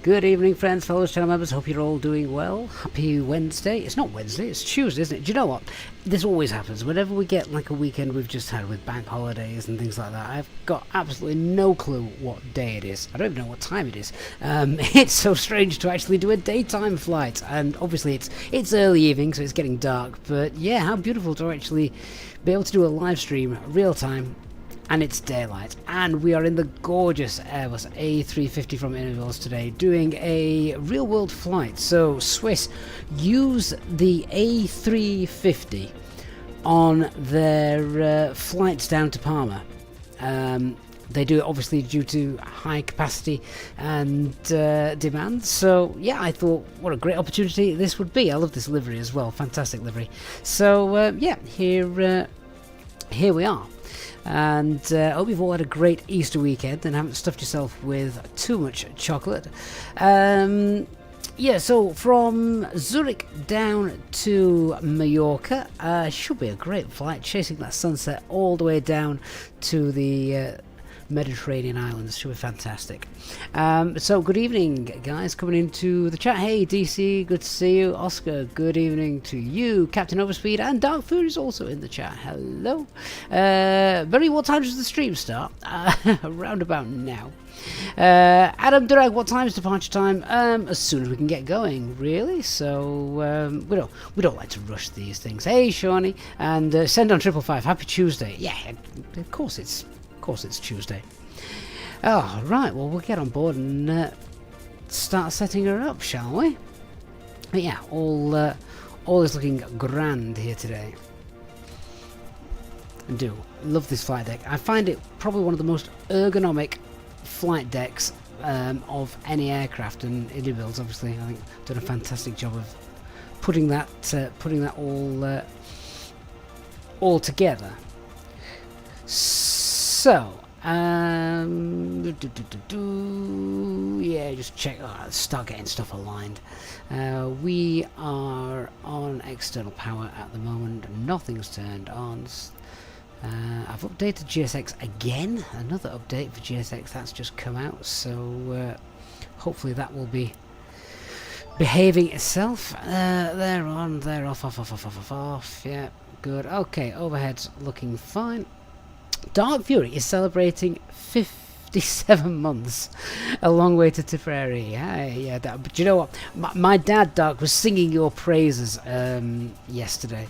Good evening, friends, fellows, channel members. Hope you're all doing well. Happy Wednesday. It's not Wednesday, it's Tuesday, isn't it? Do you know what? This always happens. Whenever we get like a weekend we've just had with bank holidays and things like that, I've got absolutely no clue what day it is. I don't even know what time it is. It's so strange to actually do a daytime flight. And obviously it's early evening, so it's getting dark. But yeah, how beautiful to actually be able to do a live stream real time. And it's daylight, and we are in the gorgeous Airbus A350 from Inibuilds today, doing a real-world flight. So Swiss use the A350 on their flights down to Palma. They do it obviously due to high capacity and demand. So yeah, I thought what a great opportunity this would be. I love this livery as well, fantastic livery. So yeah, here we are. And I hope you've all had a great Easter weekend and haven't stuffed yourself with too much chocolate. Yeah, so from Zurich down to Majorca should be a great flight, chasing that sunset all the way down to the Mediterranean islands. Should be fantastic. So good evening, guys, coming into the chat. Hey DC, good to see you. Oscar, good evening to you. Captain Overspeed and Dark Food is also in the chat. Hello. Berry, what time does the stream start? Around about now. Adam Durag, what time is departure time? As soon as we can get going, really. So we don't like to rush these things. Hey Shawnee, and send on 555. Happy Tuesday. Yeah, of course it's Tuesday. Oh, right, well, we'll get on board and start setting her up, shall we? But yeah, all is looking grand here today. I do love this flight deck. I find it probably one of the most ergonomic flight decks of any aircraft, and Inibuilds obviously I think done a fantastic job of putting that all together. So, yeah, just check, start getting stuff aligned. We are on external power at the moment, nothing's turned on. I've updated GSX again, another update for GSX that's just come out, so hopefully that will be behaving itself. They're on, they're off, yeah, good. Okay, overhead's looking fine. Dark Fury is celebrating 57 months, a long way to Tipperary. Yeah, but you know what? My dad, Dark, was singing your praises yesterday.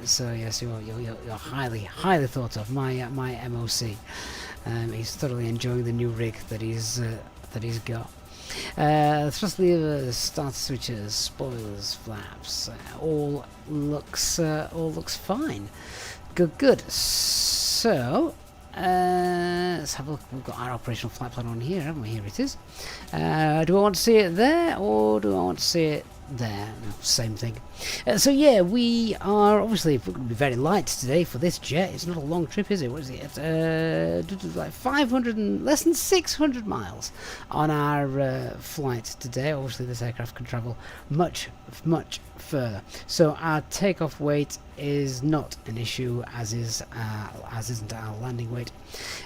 So yes, you're highly thought of. My MOC. He's thoroughly enjoying the new rig that he's got. Thrust levers, starter switches, spoilers, flaps, all looks fine. Good. So let's have a look. We've got our operational flight plan on here, haven't we? Here it is. Do I want to see it there, or do I want to see it there? No, same thing. So yeah, we are obviously we're going to be very light today for this jet. It's not a long trip, is it? What is it? Like 500 and less than 600 miles on our flight today. Obviously, this aircraft can travel much further. So our takeoff weight is not an issue, as isn't our landing weight.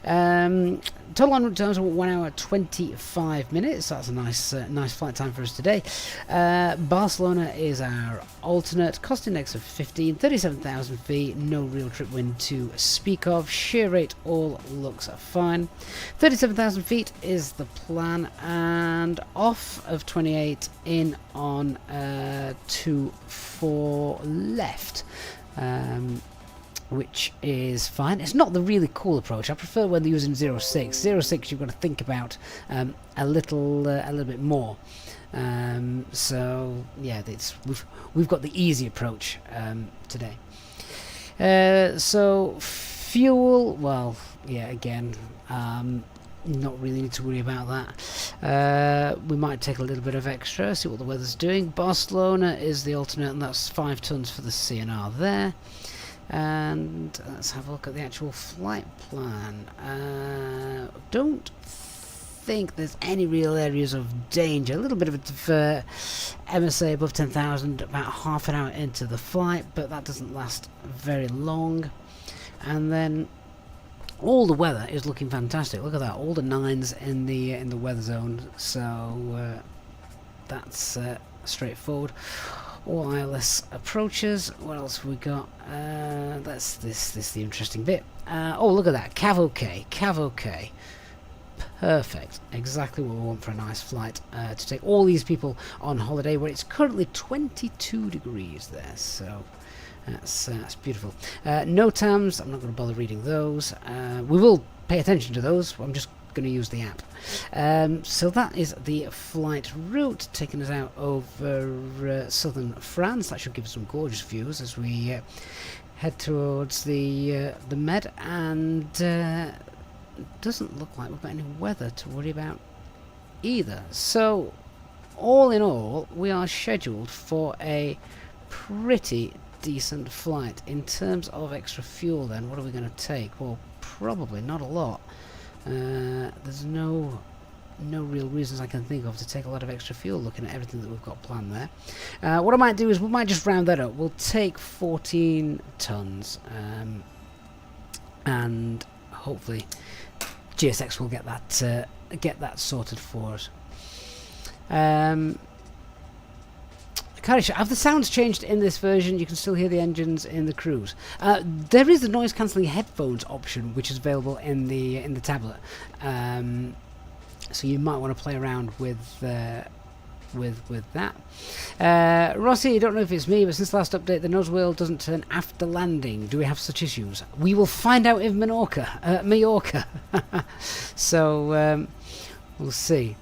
Total en route times 1 hour 25 minutes. That's a nice flight time for us today. Barcelona is our alternate. Cost index of 15, 37,000 feet. No real trip wind to speak of. Shear rate all looks fine. 37,000 feet is the plan, and off of 28, in on 24 left. Which is fine. It's not the really cool approach. I prefer when they're using 06. 06 you've got to think about a little bit more. So yeah, we've got the easy approach today. So fuel, well, yeah, again, not really need to worry about that. We might take a little bit of extra, see what the weather's doing. Barcelona is the alternate, and that's 5 tons for the CNR there. And let's have a look at the actual flight plan. Don't think there's any real areas of danger. A little bit of a defer. MSA above 10,000 about half an hour into the flight, but that doesn't last very long. And then all the weather is looking fantastic. Look at that, all the 9s in the weather zone. So that's straightforward. All ILS approaches. What else have we got? That's this is the interesting bit. Oh, look at that, Cav OK, Cav OK. Perfect, exactly what we want for a nice flight, to take all these people on holiday, where it's currently 22 degrees there, so that's beautiful. No TAMs, I'm not going to bother reading those. We will pay attention to those, I'm just going to use the app. So that is the flight route, taking us out over southern France. That should give us some gorgeous views as we head towards the Med, and doesn't look like we've got any weather to worry about either. So all in all, we are scheduled for a pretty decent flight. In terms of extra fuel then, what are we going to take? Well, probably not a lot. There's no real reasons I can think of to take a lot of extra fuel, looking at everything that we've got planned there. What I might do is we might just round that up. We'll take 14 tons, and hopefully GSX will get that sorted for us. Have the sounds changed in this version? You can still hear the engines in the cruise. There is the noise cancelling headphones option, which is available in the tablet. So you might want to play around with that. Rossi, I don't know if it's me, but since the last update, the nose wheel doesn't turn after landing. Do we have such issues? We will find out in Majorca. So we'll see.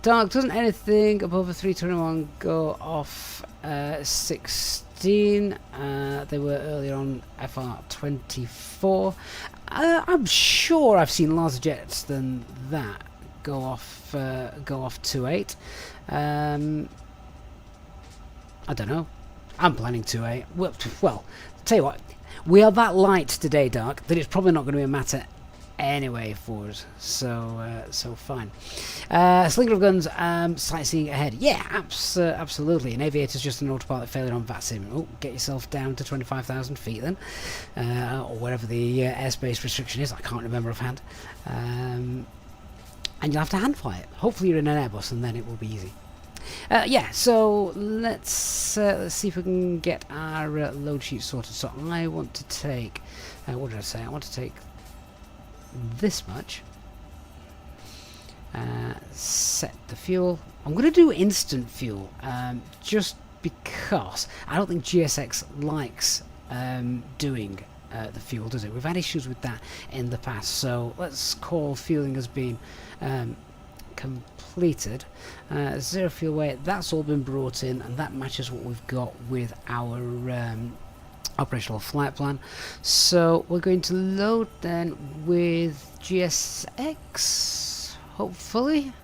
Dark, doesn't anything above a 321 go off 16? They were earlier on FR24. I'm sure I've seen larger jets than that go off 28. I don't know. I'm planning 28. Well, tell you what, we are that light today, Dark, that it's probably not going to be a matter anyway for us. So fine. Slinger of guns, sightseeing ahead. Yeah, absolutely. An aviator's just an autopilot failure on VATSIM. Oh, get yourself down to 25,000 feet then, or whatever the airspace restriction is. I can't remember offhand. And you'll have to hand fly it. Hopefully you're in an Airbus, and then it will be easy. Yeah, so let's see if we can get our load sheet sorted. So I want to take, what did I say? I want to take this much. Set the fuel. I'm going to do instant fuel, just because I don't think GSX likes doing the fuel, does it? We've had issues with that in the past, so let's call fueling as being completed. Zero fuel weight, that's all been brought in, and that matches what we've got with our operational flight plan. So we're going to load then with GSX, hopefully.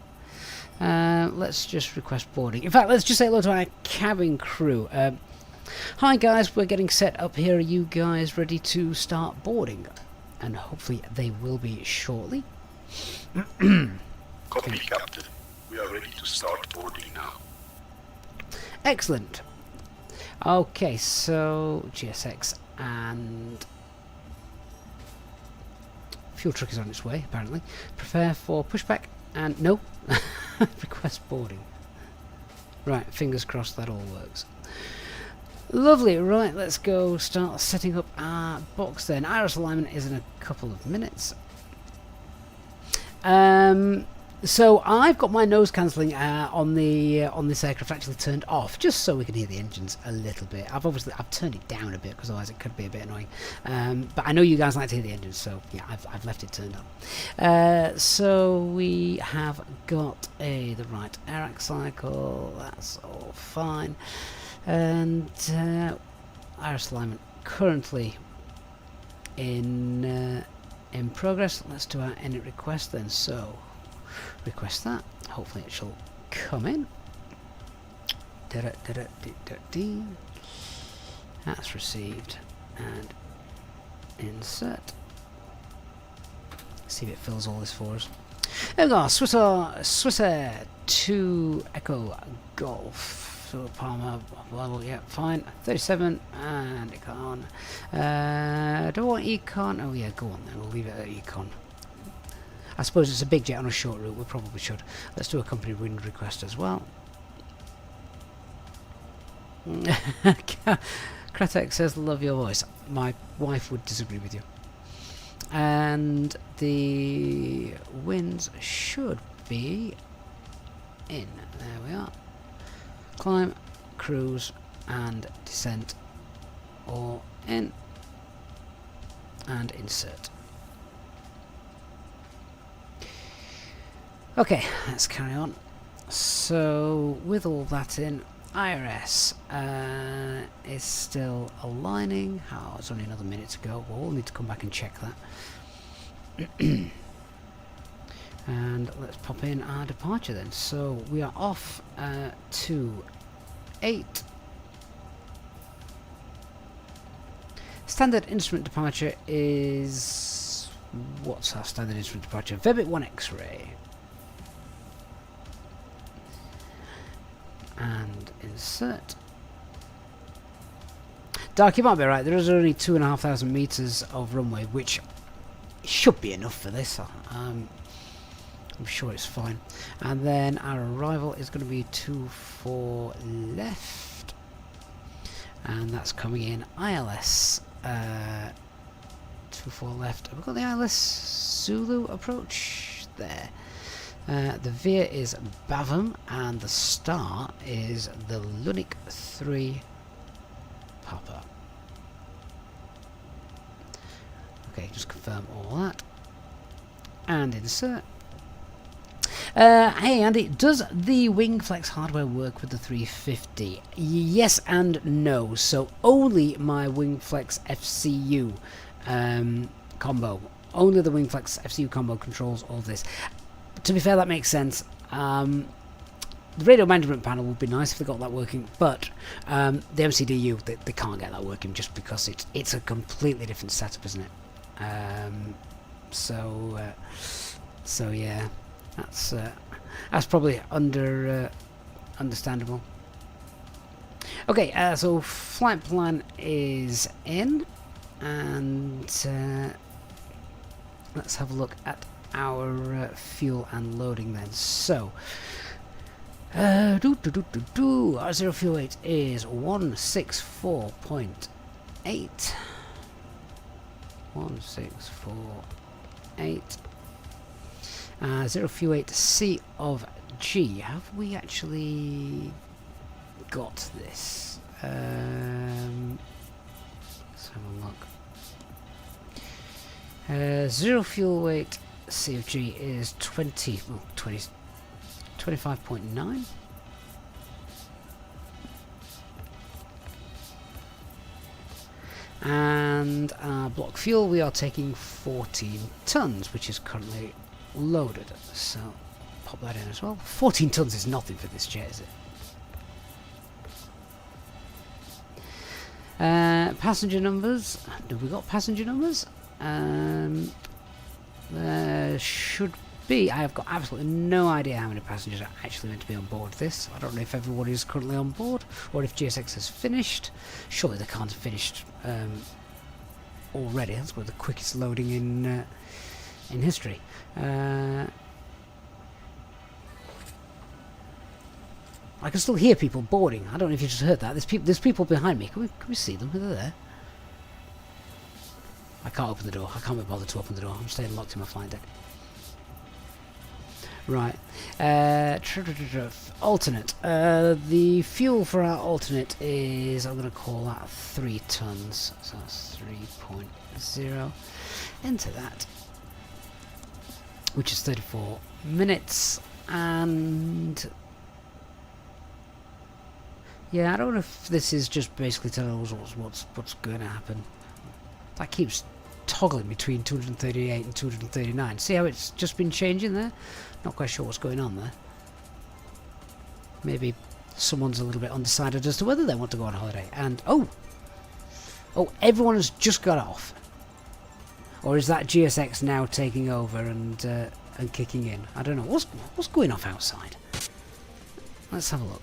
Let's just request boarding. In fact, let's just say hello to our cabin crew. Hi guys, we're getting set up here. Are you guys ready to start boarding? And hopefully they will be shortly. Copy, Captain. We are ready to start boarding now. Excellent. Okay, so GSX and fuel truck is on its way, apparently. Prepare for pushback and no, request boarding. Right, fingers crossed that all works. Lovely, right, let's go start setting up our box then. Iris alignment is in a couple of minutes. So I've got my nose cancelling on this aircraft actually turned off, just so we can hear the engines a little bit. I've turned it down a bit because otherwise it could be a bit annoying. But I know you guys like to hear the engines, so yeah, I've left it turned on. So we have got the right air cycle. That's all fine, and iris alignment currently in progress. Let's do our init request then. So request that. Hopefully it shall come in. That's received. And insert. See if it fills all this for us. There we go. Swiss A2 Echo Golf. So Palmer level, yeah, fine. 37 and econ. Do I want econ? Oh yeah, go on then. We'll leave it at econ. I suppose it's a big jet on a short route. We probably should. Let's do a company wind request as well. Kratek says, "Love your voice." My wife would disagree with you. And the winds should be in. There we are. Climb, cruise, and descent, all in, and insert. Okay, let's carry on. So, with all that in, IRS is still aligning. Oh, it's only another minute to go. We'll need to come back and check that. And let's pop in our departure then. So we are off to 8. Standard instrument departure is... What's our standard instrument departure? Vebit 1 X-ray. And insert. Dark, you might be right. There is only 2,500 meters of runway, which should be enough for this. I'm sure it's fine. And then our arrival is going to be 24 left, and that's coming in ILS 24 left. Have we got the ILS Zulu approach there? The veer is Bavum, and the star is the Lunik 3 Papa. Okay, just confirm all that. And insert. Hey Andy, does the WingFlex hardware work with the 350? Yes and no. So only my WingFlex FCU combo. Only the WingFlex FCU combo controls all this. To be fair, that makes sense. The radio management panel would be nice if they got that working, but the MCDU, they can't get that working just because it's a completely different setup, isn't it? So yeah, that's probably understandable. Okay, so flight plan is in, and let's have a look at our fuel and loading then. So our 0 fuel weight is 164.8. 164.8. 0 fuel weight C of G. Have we actually got this? Let's have a look. 0 fuel weight C of G is 25.9. And our block fuel, we are taking 14 tons, which is currently loaded. So pop that in as well. 14 tons is nothing for this jet, is it? Passenger numbers. Have we got passenger numbers? There should be. I have got absolutely no idea how many passengers are actually meant to be on board this. I don't know if everybody is currently on board or if GSX has finished. Surely they can't have finished already. That's the quickest loading in history. I can still hear people boarding. I don't know if you just heard that. There's people behind me. Can we see them? Are they there? I can't open the door. I can't be bothered to open the door. I'm staying locked in my flight deck. Right. Alternate. The fuel for our alternate is, I'm going to call that 3 tons. So that's 3.0. Enter that. Which is 34 minutes. And yeah, I don't know if this is just basically telling us what's going to happen. That keeps toggling between 238 and 239. See how it's just been changing there? Not quite sure what's going on there. Maybe someone's a little bit undecided as to whether they want to go on holiday. And oh, everyone has just got off. Or is that GSX now taking over and kicking in? I don't know. What's going off outside? Let's have a look.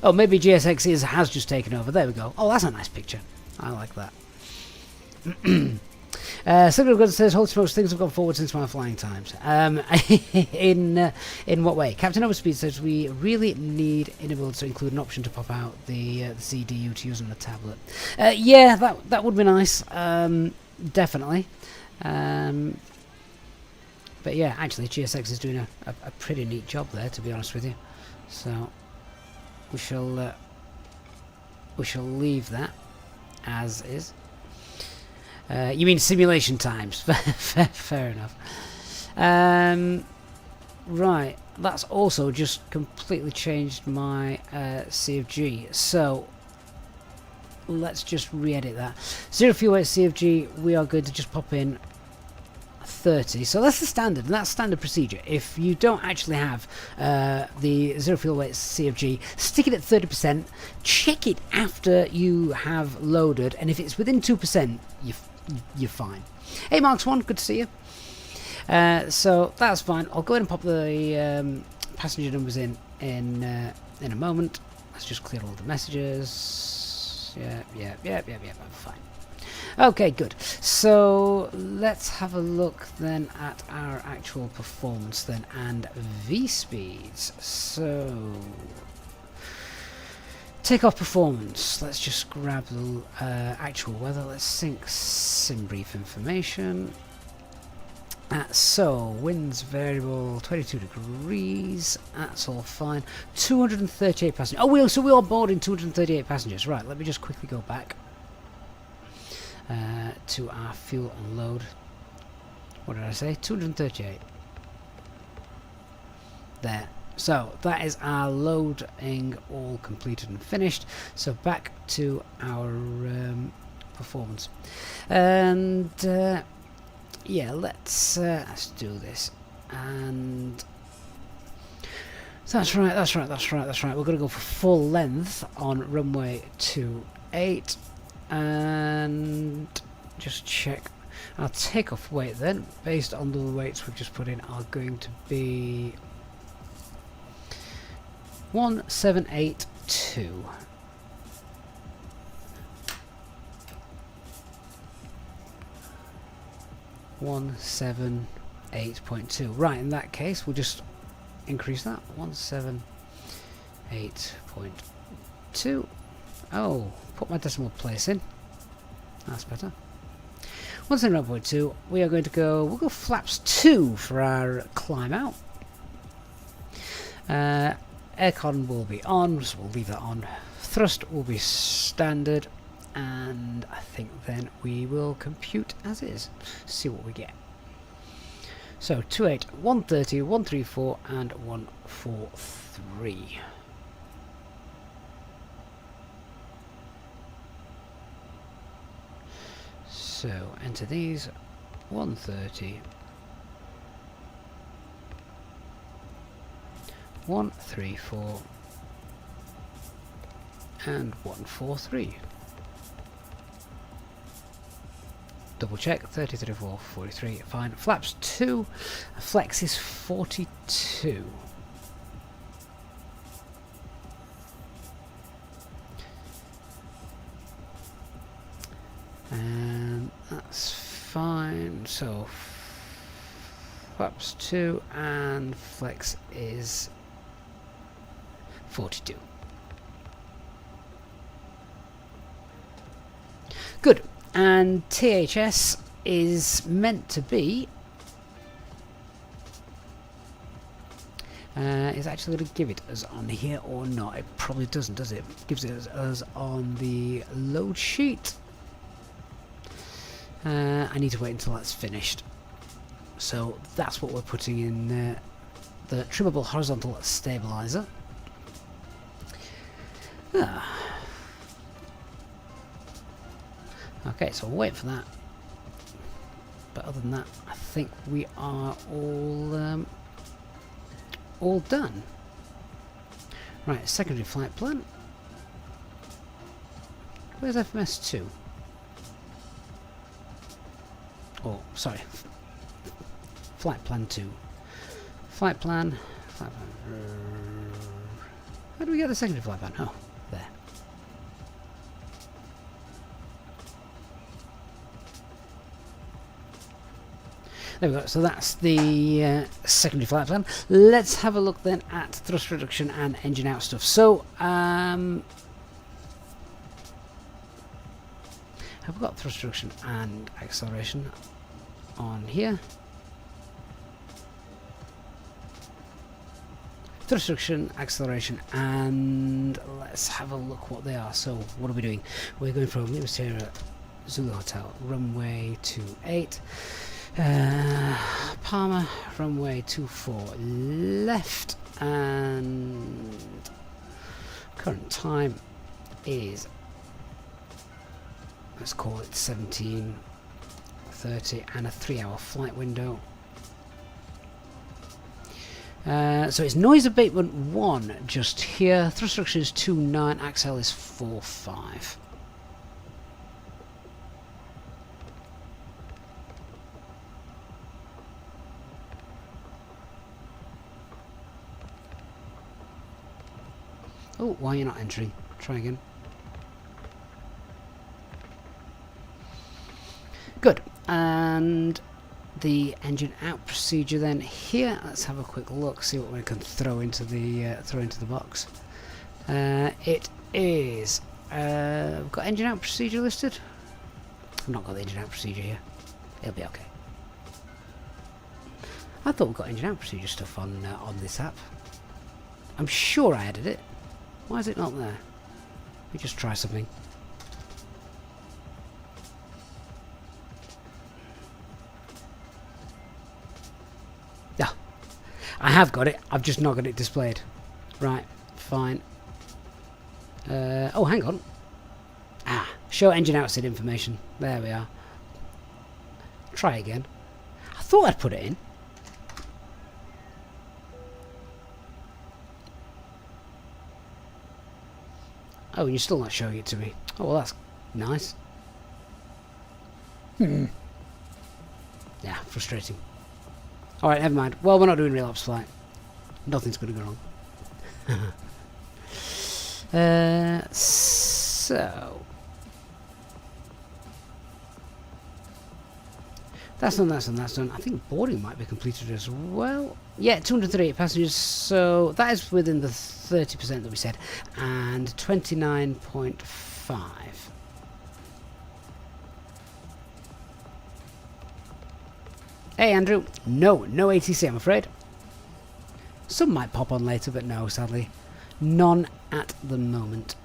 Oh, maybe GSX has just taken over. There we go. Oh, that's a nice picture. I like that. Signal Good says, holy smokes, things have gone forward since my flying times. In what way? Captain Overspeed says, we really need Inibuilds to include an option to pop out the CDU to use on the tablet. Yeah, that would be nice. Definitely. But yeah, actually, GSX is doing a pretty neat job there, to be honest with you. So we shall leave that as is. You mean simulation times? Fair enough. Right, that's also just completely changed my CFG. So let's just re-edit that. 0 fuel weight CFG. We are going to just pop in 30. So that's the standard, and that's standard procedure. If you don't actually have the 0 fuel weight CFG, stick it at 30%. Check it after you have loaded, and if it's within 2%, you're fine. Hey Marks1, good to see you. So that's fine. I'll go ahead and pop the passenger numbers in a moment. Let's just clear all the messages. Yeah, I'm fine. Okay, good. So let's have a look then at our actual performance then and V-speeds. So takeoff performance. Let's just grab the actual weather. Let's sync sim brief information. So winds variable 22 degrees. That's all fine. 238 passengers. Oh, so we are boarding 238 passengers. Right. Let me just quickly go back to our fuel and load. What did I say? 238. There. So that is our loading all completed and finished. So back to our performance, and yeah, let's do this. And that's right. We're going to go for full length on runway 28, and just check our takeoff weight then, based on the weights we've just put in, are going to be 1782. Right, in that case, we'll just increase that. 178.2. Oh, put my decimal place in. That's better. 179.2. We are going to go. We'll go flaps 2 for our climb out. Aircon will be on, so we'll leave that on. Thrust will be standard, and I think then we will compute as is. See what we get. So 28, 130, 134, and 143. So enter these. 130. 134 and 143. Double check. 30, 34, 43. Fine. Flaps 2. Flex is 42. And that's fine. So flaps 2 and flex is 42. Good. And THS is meant to be is actually going to give it us on here or not. It probably doesn't, does it? It gives it us on the load sheet. I need to wait until that's finished. So that's what we're putting in the trimmable horizontal stabilizer. Okay, so we'll wait for that. But other than that, I think we are all done. Right, secondary flight plan. Where's FMS 2? Oh, sorry. Flight plan 2. Flight plan. How do we get the secondary flight plan? Oh, there. There we go. So that's the secondary flight plan. Let's have a look then at thrust reduction and engine out stuff. So, have we got thrust reduction and acceleration on here? Thrust reduction, acceleration, and let's have a look what they are. So, what are we doing? We're going from Lima Sierra Zulu Hotel, runway 28. Palmer, runway 24 left, and current time is, let's call it 17:30, and a 3-hour flight window. So it's noise abatement 1 just here, thrust reduction is 2.9, axle is 4.5. Oh, why are you not entering? Try again. Good. And the engine out procedure then here. Let's have a quick look, see what we can throw into the box. It is. We've got engine out procedure listed. I've not got the engine out procedure here. It'll be okay. I thought we got engine out procedure stuff on this app. I'm sure I added it. Why is it not there? Let me just try something. Yeah, I have got it. I've just not got it displayed. Right, fine. Oh, hang on. Ah, show engine outset information. There we are. Try again. I thought I'd put it in. Oh, and you're still not showing it to me. Oh, well, that's nice. Yeah, frustrating. Alright, never mind. Well, we're not doing real ops flight. Nothing's going to go wrong. So... That's done, that's done, that's done. I think boarding might be completed as well. Yeah, 238 passengers, so that is within the 30% that we said. And 29.5. Hey, Andrew. No ATC, I'm afraid. Some might pop on later, but no, sadly. None at the moment.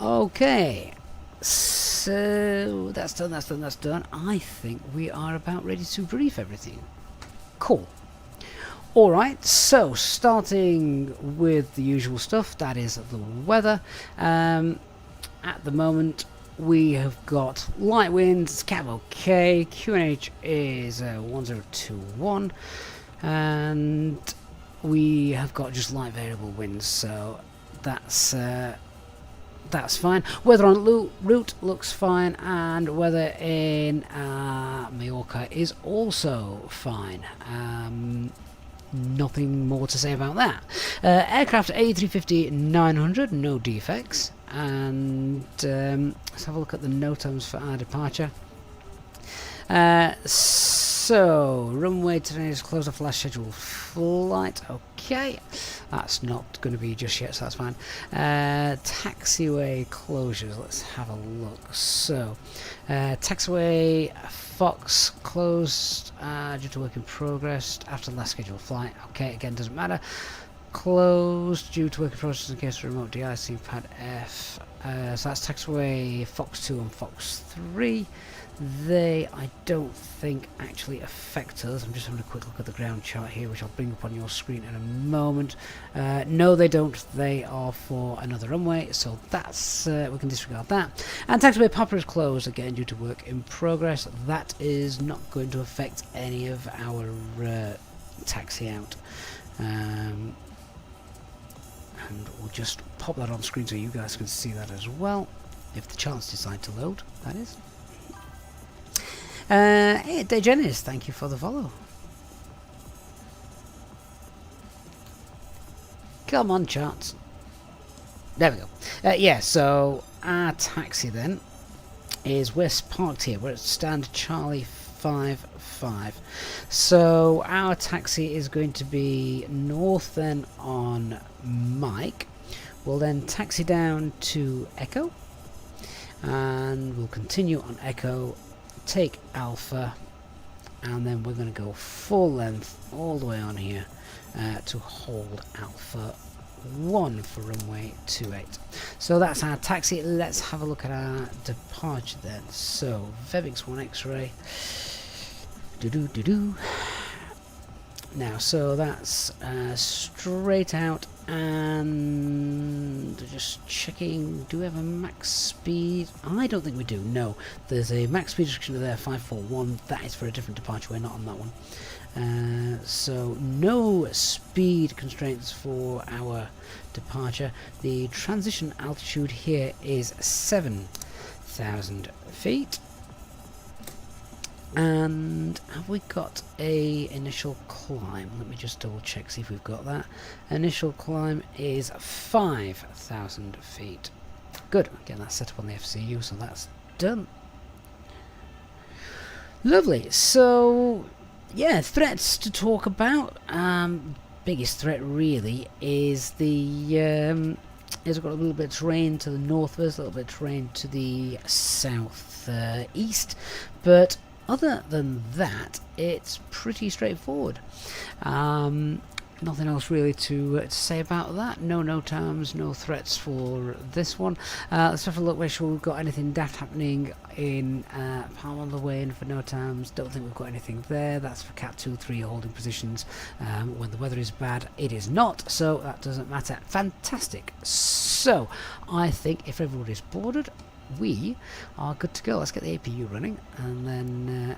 Okay. So that's done, that's done, that's done. I think we are about ready to brief everything. Cool. Alright, so starting with the usual stuff, that is the weather. At the moment we have got light winds, cab okay, QNH is 1021, and we have got just light variable winds, so that's fine. Weather on route looks fine, and weather in Majorca is also fine. Nothing more to say about that. Aircraft A350-900, no defects. And let's have a look at the NOTAMs for our departure. So, runway today is closed off last scheduled flight. Okay, that's not going to be just yet, so that's fine. Taxiway closures, let's have a look. So, taxiway Fox closed due to work in progress after the last scheduled flight. Okay, again, doesn't matter. Closed due to work in progress in case of remote de-icing pad F. So that's taxiway Fox 2 and Fox 3. They, I don't think, actually affect us. I'm just having a quick look at the ground chart here, which I'll bring up on your screen in a moment. No, they don't. They are for another runway, so that's we can disregard that. And taxiway Papa is closed again due to work in progress. That is not going to affect any of our taxi out. And we'll just pop that on screen so you guys can see that as well, if the charts decide to load, that is. Hey, Degenis, thank you for the follow. Come on, charts. There we go. Yeah, so our taxi then is we're parked here. We're at stand Charlie 55. So our taxi is going to be north then on Mike. We'll then taxi down to Echo. And we'll continue on Echo, take Alpha, and then we're going to go full length all the way on here to hold Alpha 1 for runway 28. So that's our taxi. Let's have a look at our departure then. So Vevix 1 X-ray. Now, so that's straight out, and just checking, do we have a max speed? I don't think we do, no. There's a max speed restriction there, 541, that is for a different departure, we're not on that one. So no speed constraints for our departure. The transition altitude here is 7,000 feet. And have we got a initial climb? Let me just double check, see if we've got that. Initial climb is 5,000 feet. Good, getting that set up on the FCU, so that's done. Lovely. So yeah, threats to talk about. Biggest threat really is the is we've got a little bit of terrain to the north of us, a little bit of terrain to the south east, but other than that, it's pretty straightforward. Nothing else really to say about that. No NOTAMs, no threats for this one. Let's have a look, make sure we've got anything daft happening in Palm on the way in for NOTAMs. Don't think we've got anything there. That's for Cat 2-3 holding positions. When the weather is bad, it is not, so that doesn't matter. Fantastic. So, I think if everybody's boarded, we are good to go. Let's get the APU running, and then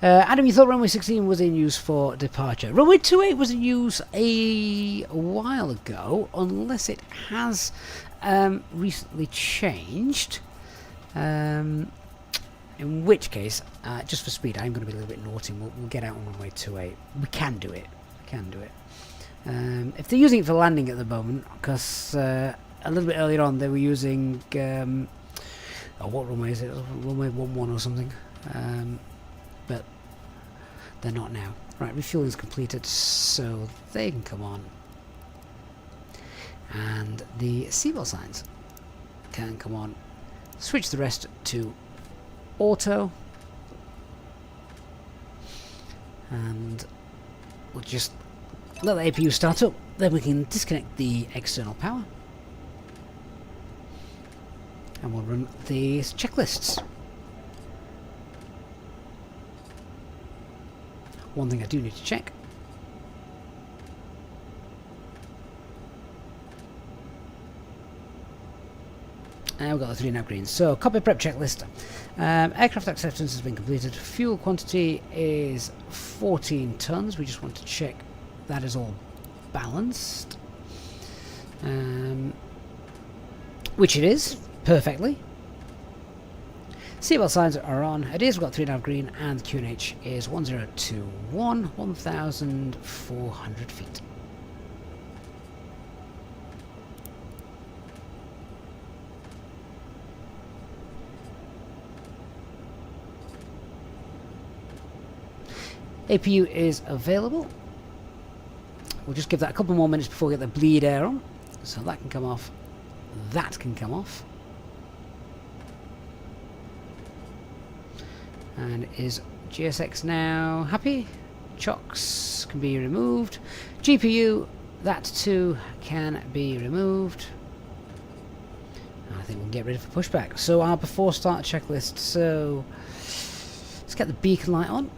Adam, you thought runway 16 was in use for departure. Runway 28 was in use a while ago, unless it has recently changed. In which case, just for speed, I'm going to be a little bit naughty. We'll get out on runway 28. We can do it. We can do it. If they're using it for landing at the moment, because a little bit earlier on they were using what runway is it? Runway 11 or something. But they're not now. Right, refueling is completed, so they can come on. And the seatbelt signs can come on. Switch the rest to auto. And we'll just let the APU start up. Then we can disconnect the external power. And we'll run these checklists. One thing I do need to check. And we've got the 3 nav greens. So, copy prep checklist. Aircraft acceptance has been completed. Fuel quantity is 14 tons. We just want to check that is all balanced. Which it is. Perfectly. Seatbelt signs are on. It is, we've got 3 nav green, and the QNH is 1021, 1,400 feet. APU is available. We'll just give that a couple more minutes before we get the bleed air on. So that can come off. That can come off. And is GSX now happy? Chocks can be removed. GPU, that too can be removed. And I think we can get ready for pushback. So our before start checklist. So let's get the beacon light on.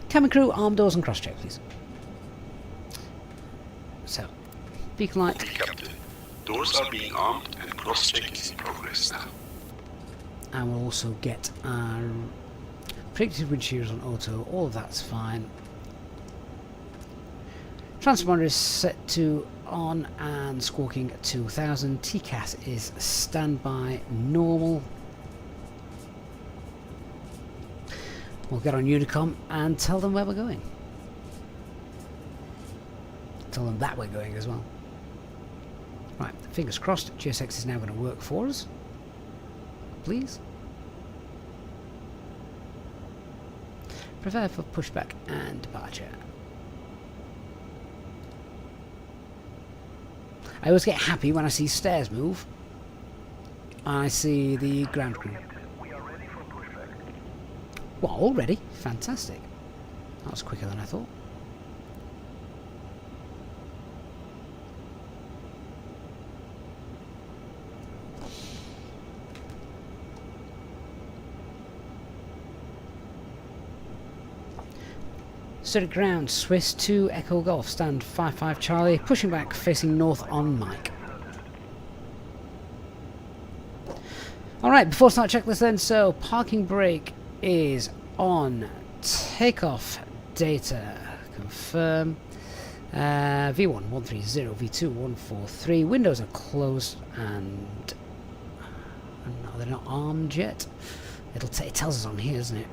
Cabin crew, arm doors and cross check, please. So, beacon light. Captain, doors are being armed and cross check is in progress now. And we'll also get our predicted wind shears on auto. All of that's fine. Transponder is set to on and squawking 2000. TCAS is standby normal. We'll get on Unicom and tell them where we're going. tell them that we're going as well. Right, fingers crossed, GSX is now going to work for us. Please. Prepare for pushback and departure. I always get happy when I see stairs move. I see the ground crew. What, already? Fantastic. That was quicker than I thought. Zurich ground, Swiss 2 Echo Golf, stand 5-5 Charlie, pushing back, facing north on Mike. Alright, before start checklist then, so parking brake is on, takeoff data, confirm, V1 130, V2 143, windows are closed and no, they're not armed yet. It tells us on here, isn't it?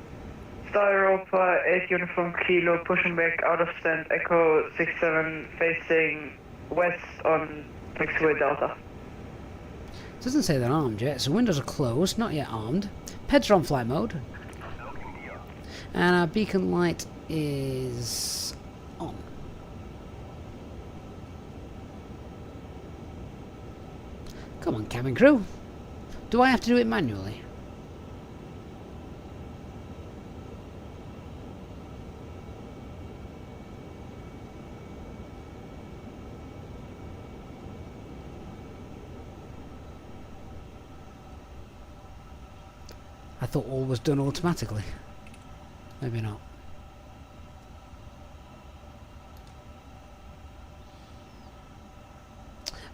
Star Europa 8 Uniform Kilo, pushing back out of stand, Echo 67 facing west on taxiway Delta. It doesn't say they're armed yet, so windows are closed, not yet armed. Peds are on flight mode. And our beacon light is on. Come on, cabin crew. Do I have to do it manually? I thought all was done automatically. Maybe not.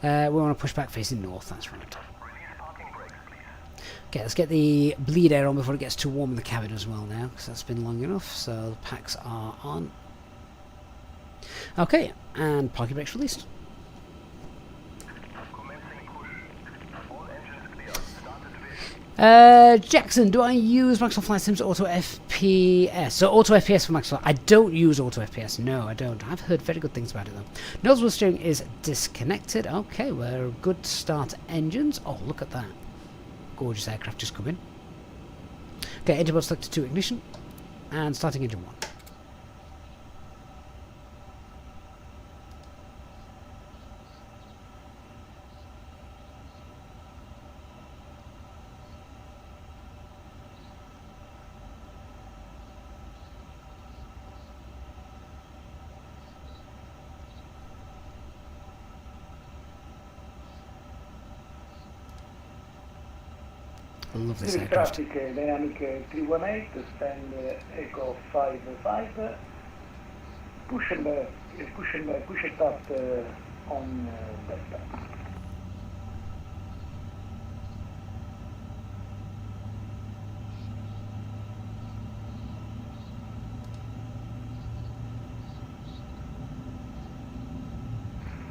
We want to push back facing north, that's right. Okay, let's get the bleed air on before it gets too warm in the cabin as well now, because that's been long enough, so the packs are on. Okay, and parking brakes released. Jackson, do I use Microsoft Flight Sim's Auto FPS? So Auto FPS for Microsoft. I don't use Auto FPS. No, I don't. I've heard very good things about it though. Nose wheel steering is disconnected. Okay, we're good to start engines. Oh, look at that. Gorgeous aircraft just come in. Okay, engine mode selected to ignition. And starting engine 1. I love this aircraft. Traffic dynamic 318, stand Echo 55, push it up on Delta.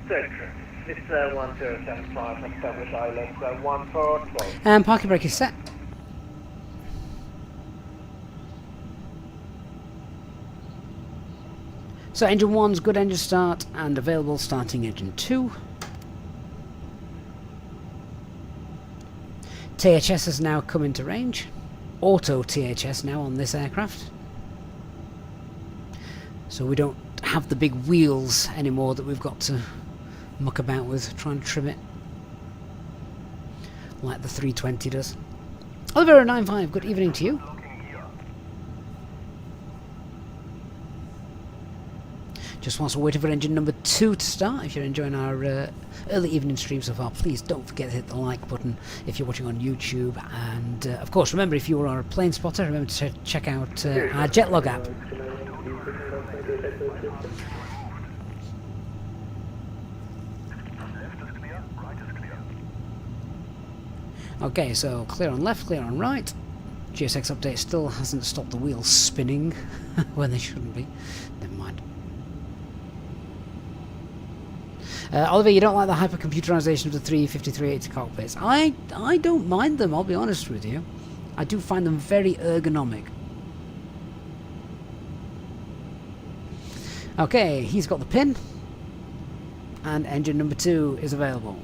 Zurich, it's 1075, establish island 1 for 12. And parking brake is set. So engine 1's good engine start and available starting engine 2. THS has now come into range. Auto THS now on this aircraft. So we don't have the big wheels anymore that we've got to muck about with, trying to trim it like the 320 does. Oliver 95, good evening to you. Just whilst we're waiting for engine number 2 to start, if you're enjoying our early evening stream so far, please don't forget to hit the like button if you're watching on YouTube. And of course, remember, if you are a plane spotter, remember to check out our Jetlog app. Okay, so clear on left, clear on right. GSX update still hasn't stopped the wheels spinning when they shouldn't be. Never mind. Oliver, you don't like the hypercomputerization of the 350-380 cockpits. I don't mind them, I'll be honest with you. I do find them very ergonomic. Okay, he's got the pin. and engine number 2 is available.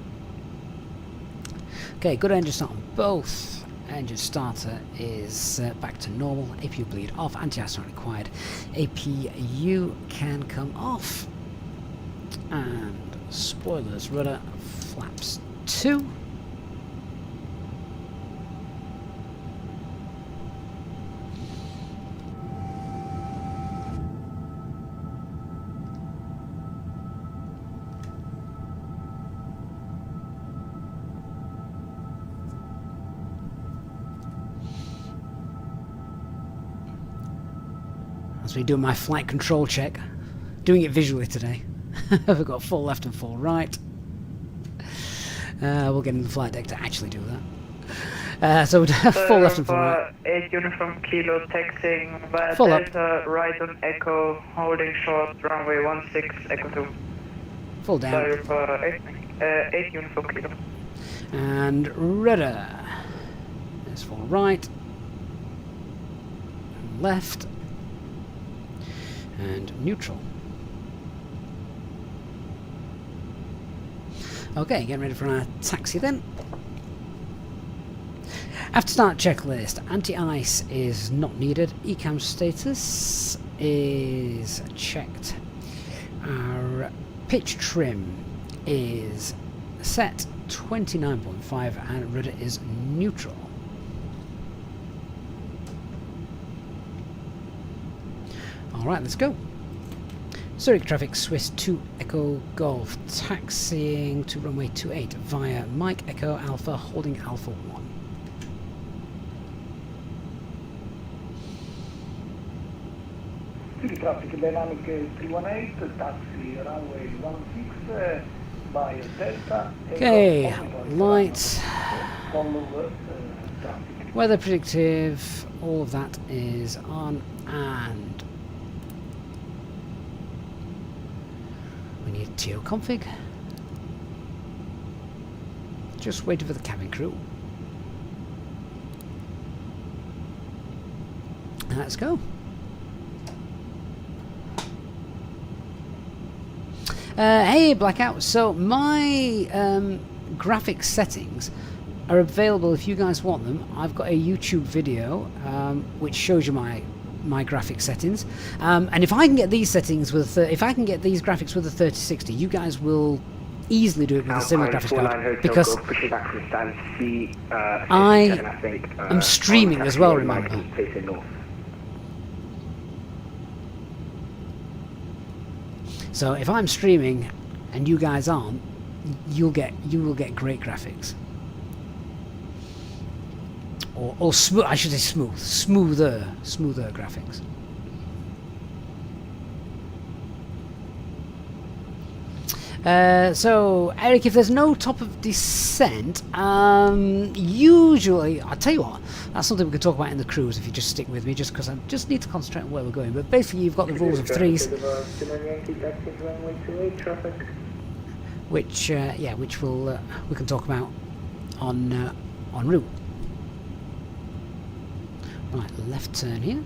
Okay, good engine start on both. Engine starter is back to normal. APU bleed off, anti-ice not required. APU can come off. And spoilers, rudder, flaps 2. As we do my flight control check, doing it visually today. We've got full left and full right. We'll get in the flight deck to actually do that. So we'll have full left and full right. 8 Uniform Kilo taxiing via Full up. Delta, right on Echo, holding short, runway 16, Echo 2. Full down. Sorry for 8 Uniform Kilo. And rudder. There's full right. Left. And neutral. Okay, getting ready for our taxi then. After start checklist, anti-ice is not needed. ECAM status is checked. Our pitch trim is set 29.5 and rudder is neutral. Alright, let's go. Zurich traffic, Swiss 2 Echo Golf, taxiing to runway 28 via Mike Echo Alpha, holding Alpha 1. Zurich traffic, dynamic 318, taxi runway 16 via Delta. Okay, light, Follow traffic. weather predictive, all of that is on, and we need TO config. Just waiting for the cabin crew. Let's go. Hey Blackout, so my graphics settings are available if you guys want them. I've got a YouTube video which shows you my graphics settings, and if I can get these settings with if I can get these graphics with a 3060, you guys will easily do it with a similar graphics card, because I am streaming as well, remember. So if I'm streaming and you guys aren't, you will get great graphics. Or smooth, I should say smoother graphics. So Eric, if there's no top of descent, usually, I'll tell you what, that's something we can talk about in the cruise if you just stick with me, just because I just need to concentrate on where we're going. But basically you've got the rules of threes, which we'll we can talk about en route. Right, left turn here.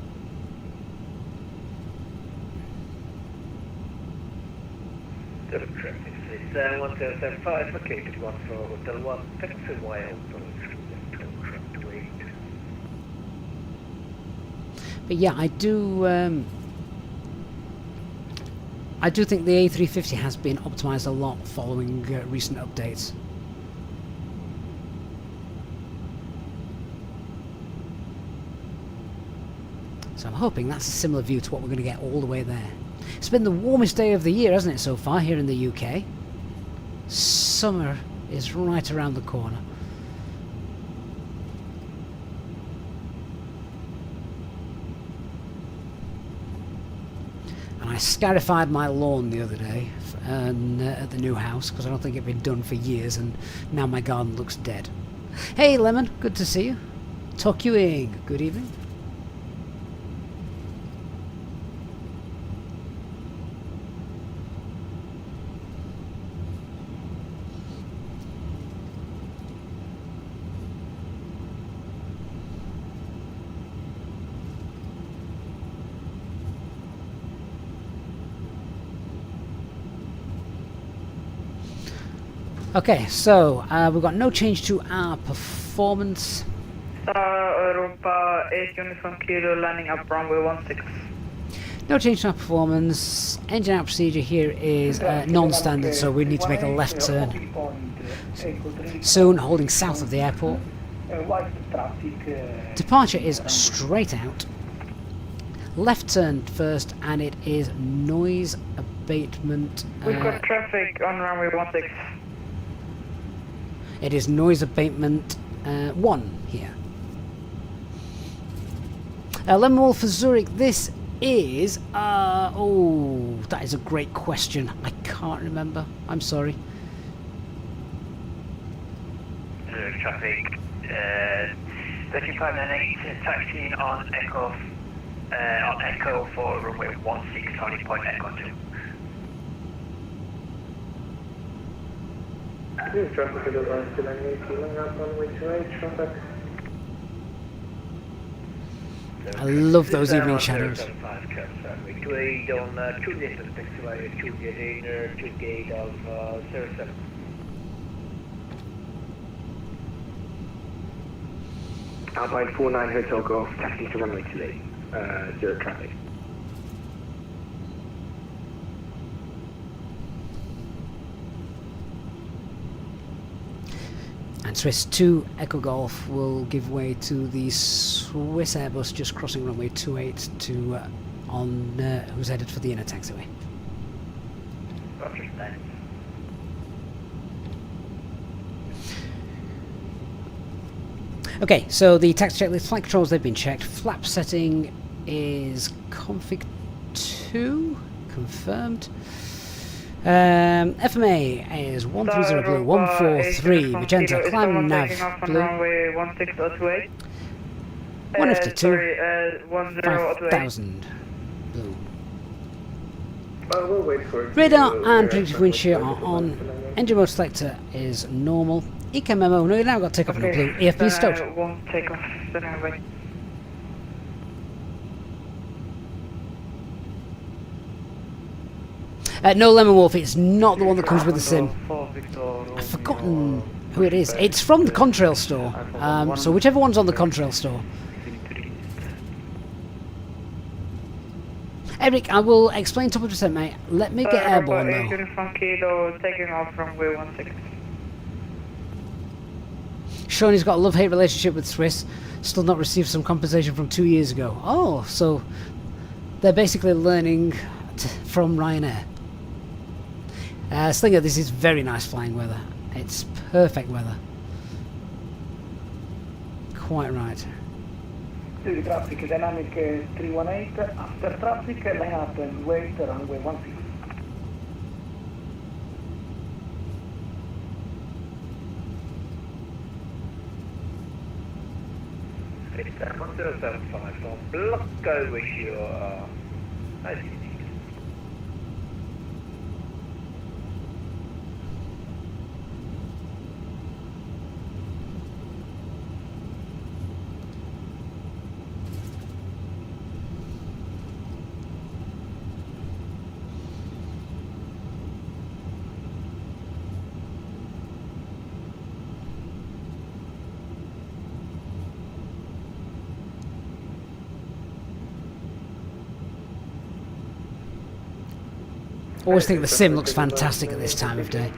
Zurich traffic, 1075, located 1 for Hotel 1, taxi via track to 8. But yeah, I do think the A350 has been optimized a lot following recent updates. So I'm hoping that's a similar view to what we're going to get all the way there. It's been the warmest day of the year, hasn't it, so far here in the UK? Summer is right around the corner. And I scarified my lawn the other day at the new house, because I don't think it had been done for years, and now my garden looks dead. Hey Lemon, good to see you. Tokyuing, good evening. Okay, so we've got no change to our performance. Europa 8 Uniform Kilo landing up runway 16. No change to our performance. Engine out procedure here is non-standard, so we need to make a left turn soon, holding south of the airport. Departure is straight out. Left turn first, and it is noise abatement. We've got traffic on runway 16. It is noise abatement 1 here. Lemon Wolf for Zurich. This is oh, that is a great question. I can't remember. I'm sorry. Zurich traffic, 3598 taxiing on Echo for runway 16, starting point Echo 2. Zurich traffic at advance to line 18, up runway 28, traffic. I love those evening shadows. 28 on Tuesday to the taxiway, Tuesday inner, Tuesday of 07. Alpine 49 Hotel Golf, taxi to runway 28, Zurich traffic. And Swiss 2 Echo Golf will give way to the Swiss Airbus just crossing runway 28 to who's headed for the inner taxiway. Roger, thanks. Okay, so the taxi checklist, flight controls, they've been checked. Flap setting is config 2, confirmed. FMA is 130 blue, 143 magenta, climb nav blue, 152, 5000 blue. We'll wait for it. Radar and predictive wind shear are on. Engine mode selector is normal. Eco memo, no, you now got take off on the blue. EFP stoked. Won't take off, then I'll wait. No, Lemon Wolf, it's not the one that comes with the sim. I've forgotten who it is. It's from the Contrail store. So whichever one's on the Contrail store. Eric, I will explain top of percent, mate. Let me get airborne though. Uniform Kilo taking off from runway 16. Shoney's got a love-hate relationship with Swiss. Still not received some compensation from 2 years ago. Oh, so they're basically learning from Ryanair. Slinger, this is very nice flying weather. It's perfect weather. Quite right. Zurich traffic, dynamic 318, after traffic, line up and wait, runway 16. It's 1075 from block, go with your as you need. Always think the sim looks fantastic at this time of day.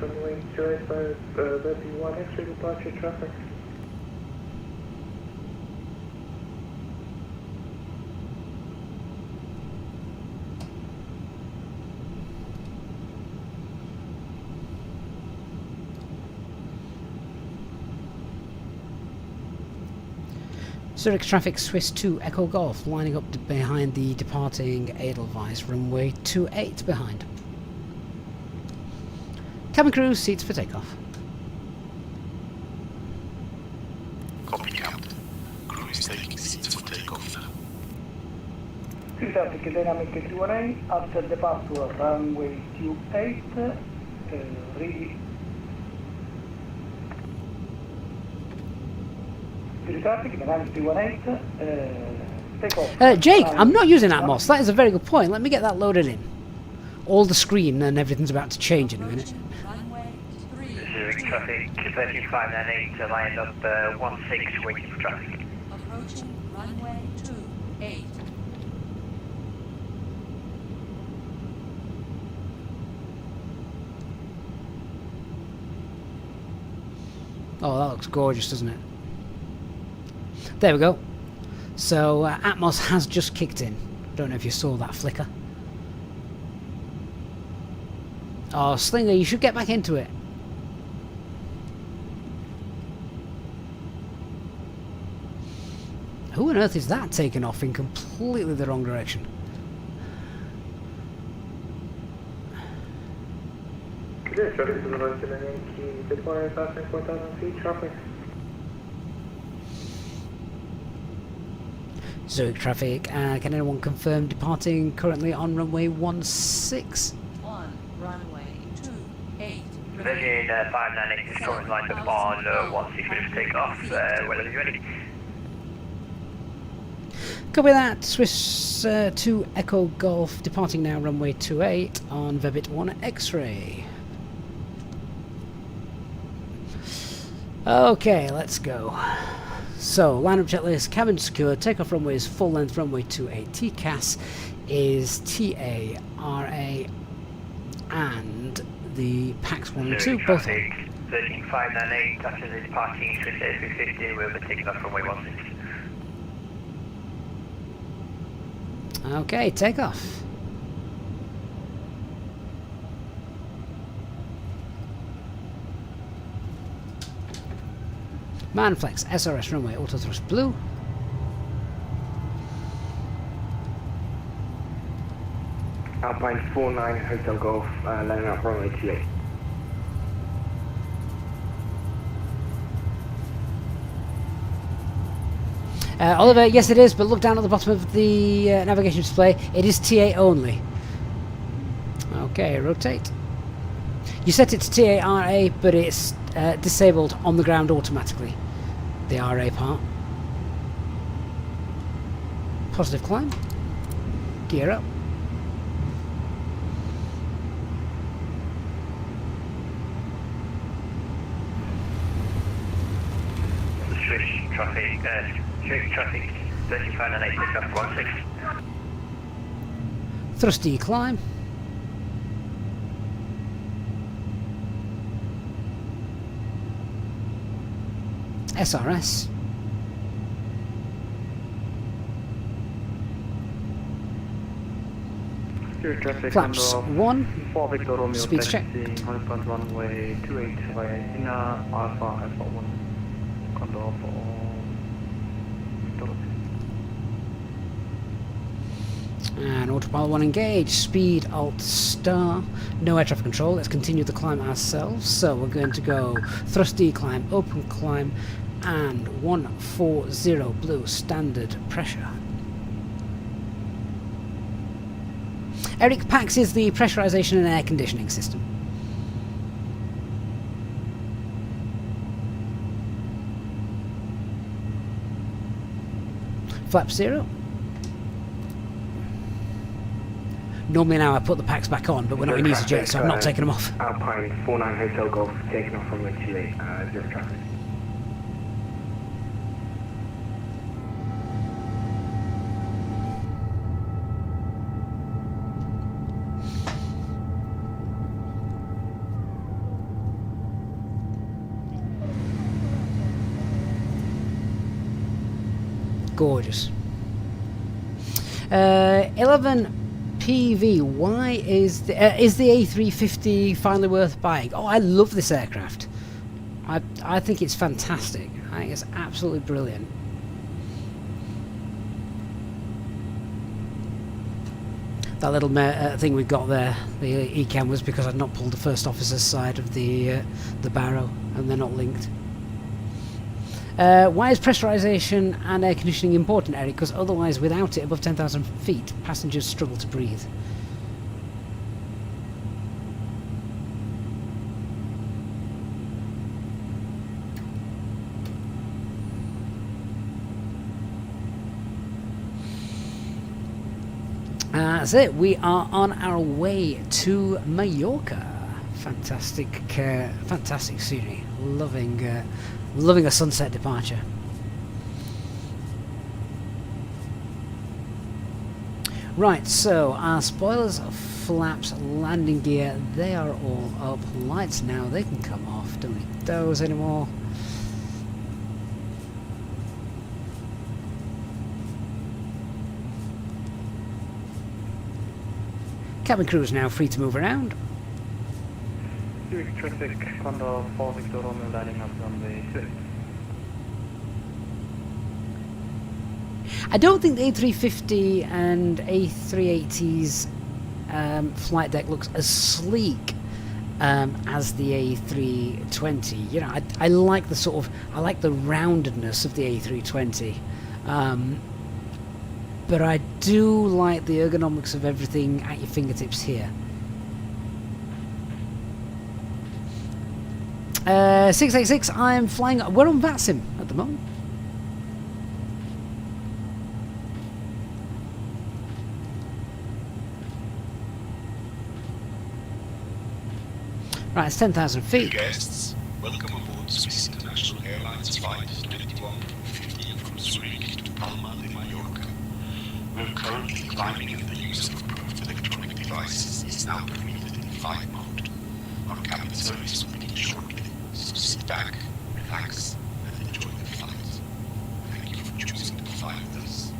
Zurich traffic, Swiss 2 Echo Golf, lining up behind the departing Edelweiss, runway 28 behind. Cabin crew, seats for takeoff. Copy, Captain. Crew is taking seats for takeoff. Zurich traffic, dynamic 318, after departure, runway 28, ready. Zurich traffic, dynamic 318, takeoff. Jake, I'm not using Atmos. That is a very good point. Let me get that loaded in. All the screen and everything's about to change in a minute. Zurich Zurich traffic, 13598 to line up 16 waiting for traffic. Approaching runway 28. Oh, that looks gorgeous, doesn't it? There we go. So Atmos has just kicked in. Don't know if you saw that flicker. Oh, Slinger, you should get back into it. Who on earth is that taking off in completely the wrong direction? Zurich traffic to the right to the Yankee, bit 4,000 feet traffic. Zurich traffic, can anyone confirm departing currently on runway 16? On runway 28. Virgin 598 is short line up on 16 minutes take off. Whenever you're ready. Copy that. Swiss 2 Echo Golf departing now runway 28 on Verbit 1 X-ray. Okay, let's go. So, line-up checklist, cabin secure, takeoff runway is full length runway 28, TCAS is TARA, and the PAX 1 and 2 both on. Traffic, 13598, after the departing Swiss A350, we'll be taking off runway 16. Okay, takeoff. Manflex, SRS runway, auto thrust blue. Alpine 49 Hotel Golf, landing up runway 28. Oliver, yes it is, but look down at the bottom of the navigation display. It is TA only. Okay, rotate. You set it to TARA, but it's disabled on the ground automatically. The RA part. Positive climb. Gear up. Zurich traffic, 3598, take off 16. Thrusty climb. SRS. Zurich traffic Flaps 1. 4 Victor Romeo Speed check. Horizontal runway 28 via Inner Alpha 1. Condor for And autopilot 1 engage. Speed Alt Star. No air traffic control. Let's continue the climb ourselves. So we're going to go thrust declimb, open climb, and 140 blue standard pressure. Eric, PAX is the pressurization and air conditioning system. Flap 0. Normally now I put the packs back on, but we're not in EasyJet, so I'm not taking them off. Alpine 49 Hotel Golf, taking off from Chile, Zurich traffic. Gorgeous. 11 PV. Why is the A350 finally worth buying? Oh, I love this aircraft. I think it's fantastic. I think it's absolutely brilliant. That little thing we got there, the ECAM, was because I'd not pulled the first officer's side of the barrow, and they're not linked. Why is pressurization and air conditioning important, Eric? Because otherwise, without it above 10,000 feet, passengers struggle to breathe. That's it. We are on our way to Majorca Fantastic, fantastic scenery. Loving a sunset departure. Right, so our spoilers, flaps, landing gear, they are all up. Lights now, they can come off. Don't need those anymore. Cabin crew is now free to move around. Zurich traffic, Condor 4 Victor Romeo landing up runway 6. I don't think the A350 and A380's flight deck looks as sleek as the A320. You know, I like the sort of, I like the roundedness of the A320, but I do like the ergonomics of everything at your fingertips here. 686, I'm flying, we're on VATSIM at the moment. Right, it's 10,000 feet. Guests, welcome aboard Swiss International Airlines Flight 2150 from Zurich to Palma de Majorca. We're currently climbing and the use of approved electronic devices is now permitted in flight mode. Our cabin service will begin shortly, so sit back, relax, and enjoy the flight. Thank you for choosing to fly with us.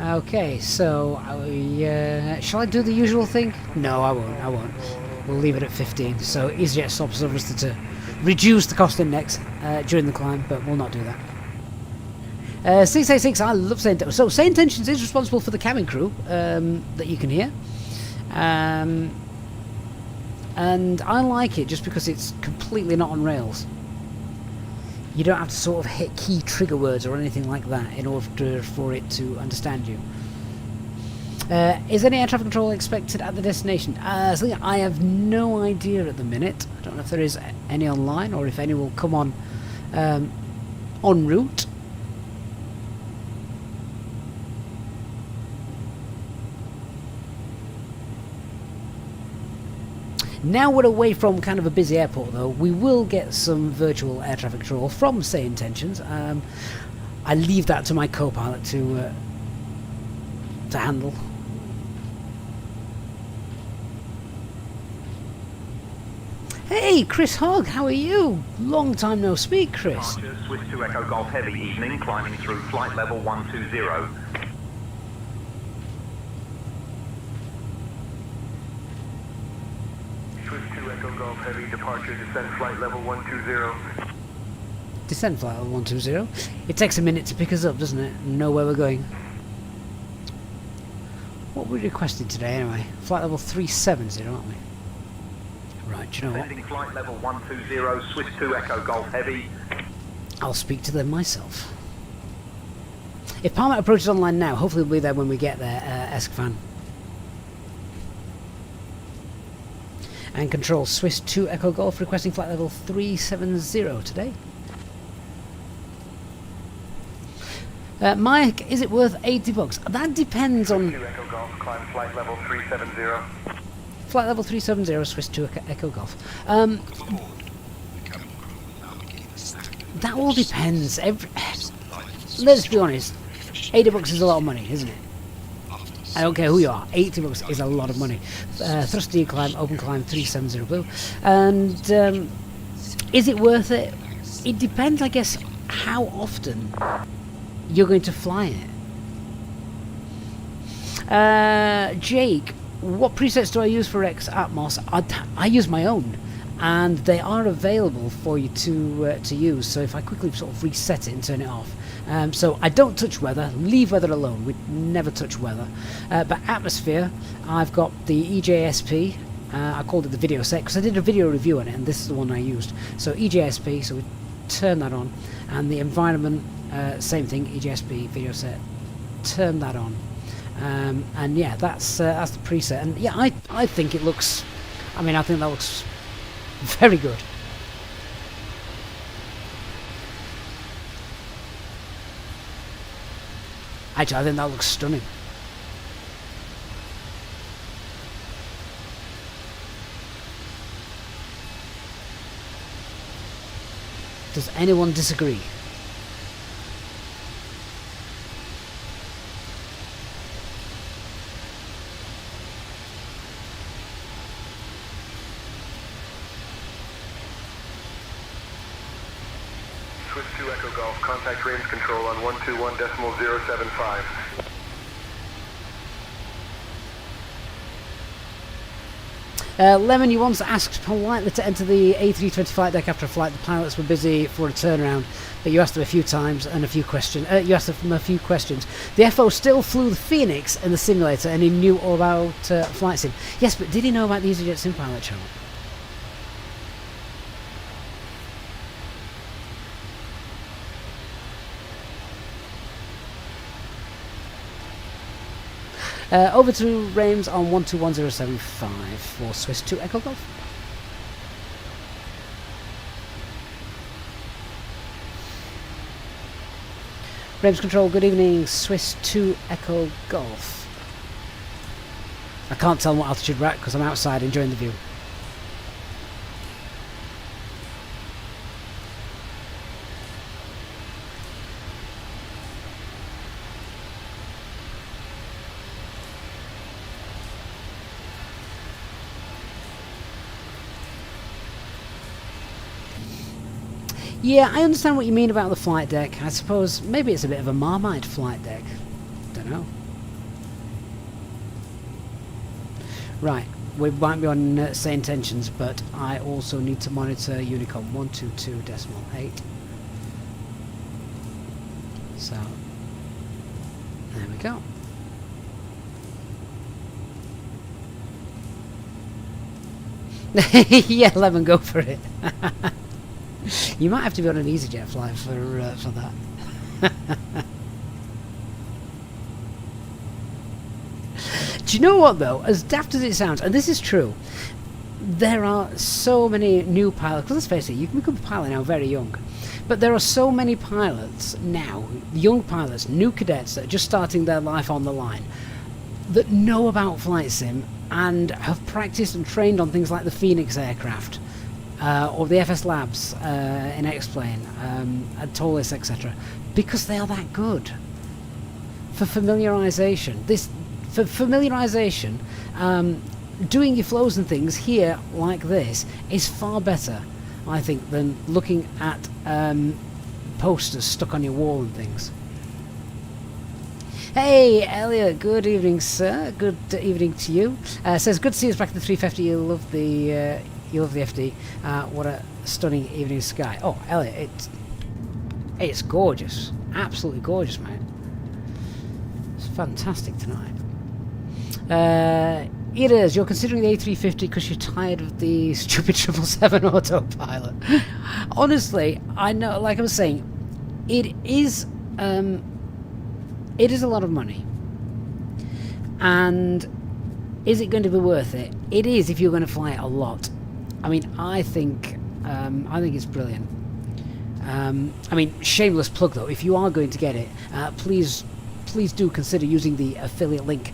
Okay, so shall I do the usual thing? No, I won't. We'll leave it at 15. So EasyJet stops us to reduce the cost index during the climb, but we'll not do that. 686, I love SayIntentions. So SayIntentions is responsible for the cabin crew that you can hear. And I like it just because it's completely not on rails. You don't have to sort of hit key trigger words or anything like that in order for it to understand you. Is any air traffic control expected at the destination? So yeah, I have no idea at the minute. I don't know if there is any online or if any will come on en route. Now we're away from kind of a busy airport, though. We will get some virtual air traffic control from SayIntentions. I leave that to my co-pilot to handle. Hey, Chris Hogg, how are you? Long time no speak, Chris. Swiss 2 Echo Golf Heavy evening, climbing through flight level 120. Swiss 2 Echo Golf Heavy departure, descent flight level 120. Descent flight level 120. It takes a minute to pick us up, doesn't it? And know where we're going. What we requested today, anyway? Flight level 370, aren't we? Right, do you know what? Descending flight level 120, Swiss 2 Echo Golf Heavy. I'll speak to them myself. If Palma approaches online now, hopefully we'll be there when we get there, Eskfan. And control Swiss 2 Echo Golf requesting flight level 370 today. Mike, is it worth $80? That depends on... 2 Echo Golf, climb flight level 370. Flight level 370, Swiss 2 Echo Golf. That all depends. Let's be honest, $80 is a lot of money, isn't it? I don't care who you are, $80 is a lot of money. Thrust decline, open climb, 370 blue. And is it worth it? It depends, I guess, how often you're going to fly it. Jake, what presets do I use for X Atmos? I use my own, and they are available for you to use. So if I quickly sort of reset it and turn it off. So I don't touch weather, leave weather alone, we never touch weather. But atmosphere, I've got the EJSP, I called it the video set because I did a video review on it and this is the one I used. So EJSP, so we turn that on, and the environment, same thing, EJSP, video set, turn that on. And yeah, that's the preset, and yeah, I think it looks, I mean, I think that looks very good. Actually, I think that looks stunning. Does anyone disagree? Swiss 2 Echo Golf, contact range control on 121.075. Lemon, you once asked politely to enter the A320 flight deck after a flight. The pilots were busy for a turnaround, but you asked them a few times and a few questions. You asked them a few questions. The FO still flew the Phoenix in the simulator, and he knew all about flight sim. Yes, but did he know about the EasyJet Sim Pilot channel? Over to Rames on 121075 for Swiss 2 Echo Golf. Rames Control, good evening, Swiss 2 Echo Golf. I can't tell what altitude we're at because I'm outside enjoying the view. Yeah, I understand what you mean about the flight deck. I suppose maybe it's a bit of a Marmite flight deck. Don't know. Right, we might be on SayIntentions, but I also need to monitor Unicom 122.8. So, there we go. Yeah, Lemon, go for it. You might have to be on an EasyJet flight for that. Do you know what though? As daft as it sounds, and this is true, there are so many new pilots. Because let's face it, you can become a pilot now very young, but there are so many pilots now, young pilots, new cadets that are just starting their life on the line, that know about flight sim and have practiced and trained on things like the Phoenix aircraft. Or the FS Labs in X-Plane, at Tollis, etc., because they are that good. For familiarisation, doing your flows and things here like this is far better, I think, than looking at posters stuck on your wall and things. Hey, Elliot, good evening, sir. Good evening to you. Says, good to see us back at the 350. You love the FD. What a stunning evening sky. Oh, Elliot, it's gorgeous. Absolutely gorgeous, mate. It's fantastic tonight. It is. You're considering the A350 because you're tired of the stupid 777 autopilot. Honestly, I know, like I was saying, it is a lot of money. And is it going to be worth it? It is if you're going to fly it a lot. I mean, I think it's brilliant. I mean, shameless plug though. If you are going to get it, please do consider using the affiliate link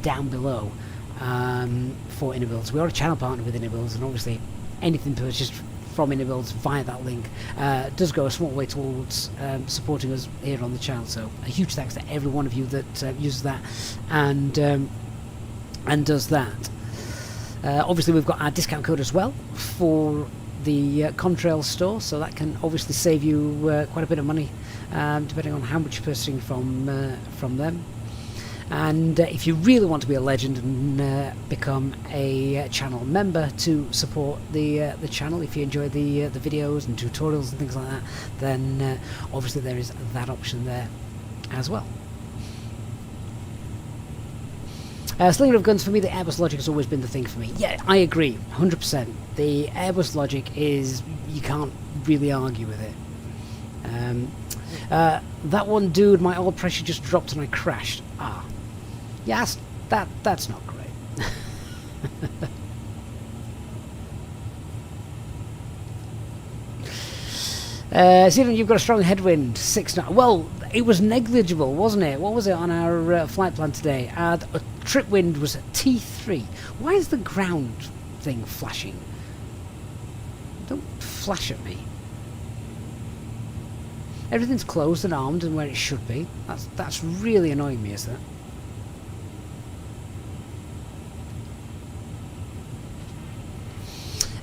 down below for Inibuilds. We are a channel partner with Inibuilds, and obviously anything purchased from Inibuilds via that link does go a small way towards supporting us here on the channel. So a huge thanks to every one of you that uses that and does that. Obviously we've got our discount code as well for the Contrail store, so that can obviously save you quite a bit of money depending on how much you're purchasing from them. And if you really want to be a legend and become a channel member to support the channel, if you enjoy the videos and tutorials and things like that, then obviously there is that option there as well. Slinger of guns, for me the Airbus logic has always been the thing for me. Yeah, I agree, 100%. The Airbus logic is, you can't really argue with it. That one dude, my oil pressure just dropped and I crashed. Ah, yes, that's not great. Stephen, you've got a strong headwind, 6 knots. Well, it was negligible, wasn't it? What was it on our flight plan today? A trip wind was T3. Why is the ground thing flashing? Don't flash at me. Everything's closed and armed and where it should be. That's really annoying me, is that?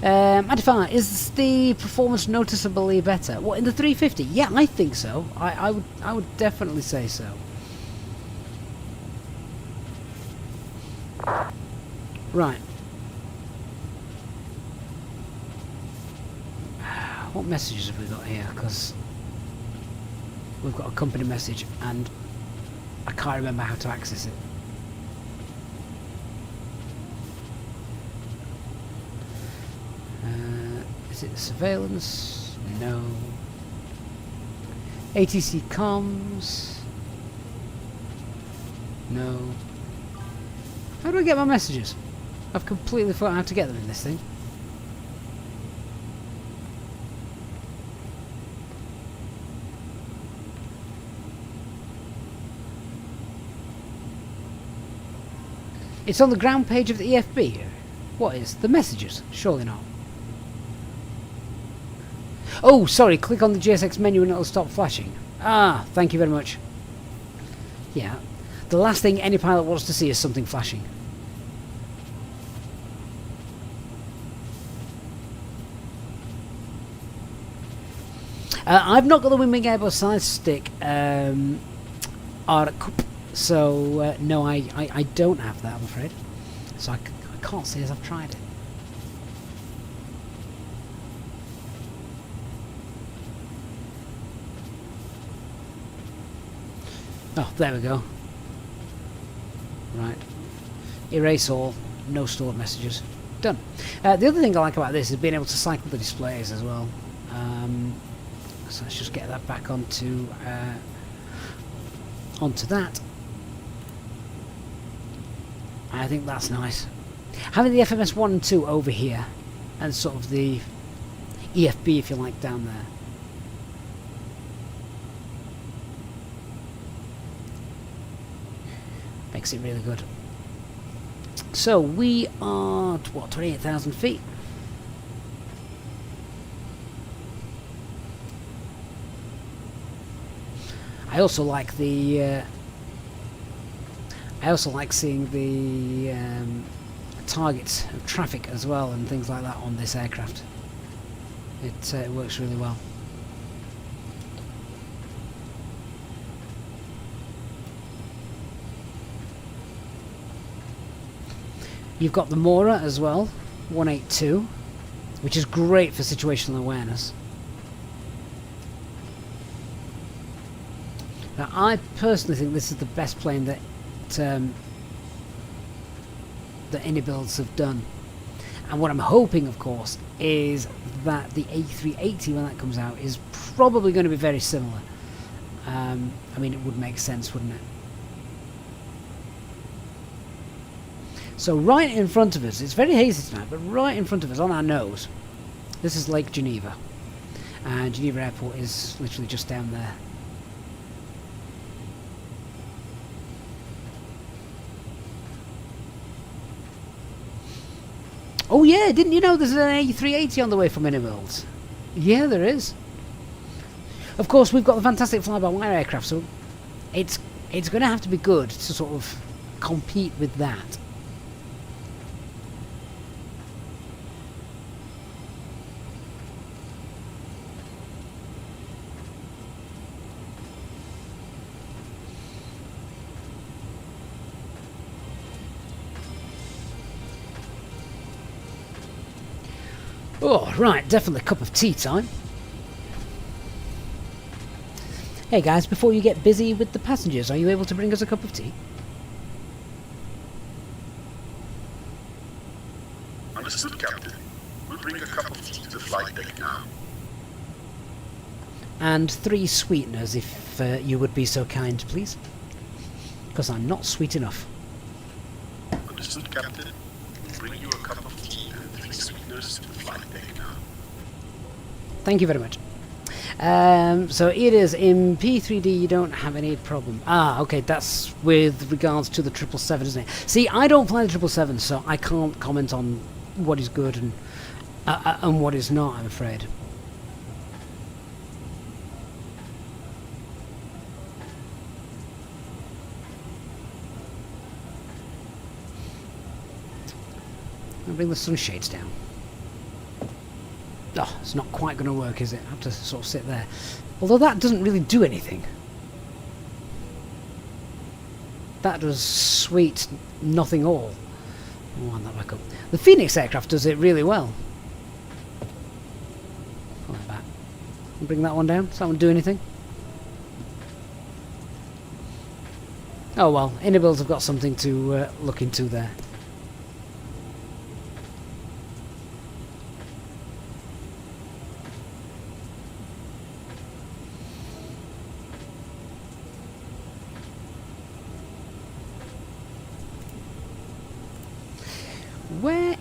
Adifar, is the performance noticeably better? What, in the 350? Yeah, I think so. I would definitely say so. Right. What messages have we got here? Because we've got a company message and I can't remember how to access it. Is it surveillance? No. ATC comms? No. How do I get my messages? I've completely forgotten how to get them in this thing. It's on the ground page of the EFB. What is? The messages? Surely not. Oh, sorry, click on the GSX menu and it'll stop flashing. Ah, thank you very much. Yeah, the last thing any pilot wants to see is something flashing. I've not got the Wing Airbus side stick, so no, I don't have that, I'm afraid. So I can't say as I've tried it. Oh, there we go. Right. Erase all. No stored messages. Done. The other thing I like about this is being able to cycle the displays as well. So let's just get that back onto that. I think that's nice. Having the FMS 1 and 2 over here, and sort of the EFB, if you like, down there. Makes it really good. So we are, what, 28,000 feet? I also like the seeing the targets of traffic as well and things like that on this aircraft. It works really well. You've got the Mora as well, 182, which is great for situational awareness. Now, I personally think this is the best plane that Inibuilds have done. And what I'm hoping, of course, is that the A380, when that comes out, is probably going to be very similar. I mean, it would make sense, wouldn't it? So right in front of us, it's very hazy tonight, but right in front of us, on our nose, this is Lake Geneva. And Geneva Airport is literally just down there. Oh yeah, didn't you know there's an A380 on the way from Inibuilds? Yeah, there is. Of course, we've got the fantastic fly-by-wire aircraft, so it's going to have to be good to sort of compete with that. Oh, right, definitely a cup of tea time. Hey guys, before you get busy with the passengers, are you able to bring us a cup of tea? Understood, Captain. We'll bring a cup of tea to the flight deck now. And 3 sweeteners, if you would be so kind, please. Because I'm not sweet enough. Understood, Captain. We'll bring you a cup of tea and 3 sweeteners to the flight deck now. Thank you very much. So it is in P3D, you don't have any problem. Ah, okay, that's with regards to the 777, isn't it? See, I don't fly the 777, so I can't comment on what is good and what is not, I'm afraid. I'll bring the sunshades down. Oh, it's not quite going to work, is it? I have to sort of sit there. Although that doesn't really do anything. That does sweet nothing all. I want that back up. The Phoenix aircraft does it really well. Pull it back. Bring that one down. Does that one do anything? Oh well, Inibuilds have got something to look into there. Where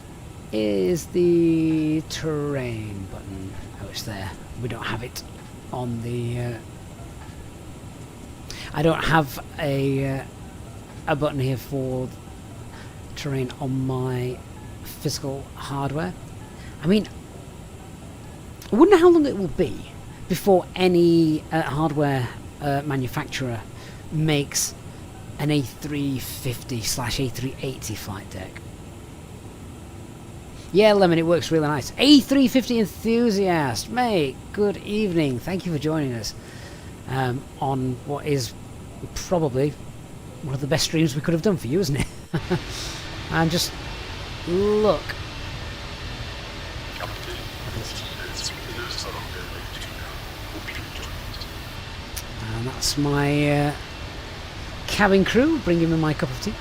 is the terrain button? Oh, it's there. We don't have it on the... I don't have a button here for terrain on my physical hardware. I mean, I wonder how long it will be before any hardware manufacturer makes an A350/A380 flight deck. Yeah, Lemon, it works really nice. A350 enthusiast, mate, good evening. Thank you for joining us on what is probably one of the best streams we could have done for you, isn't it? And just look. And that's my cabin crew bringing me my cup of tea.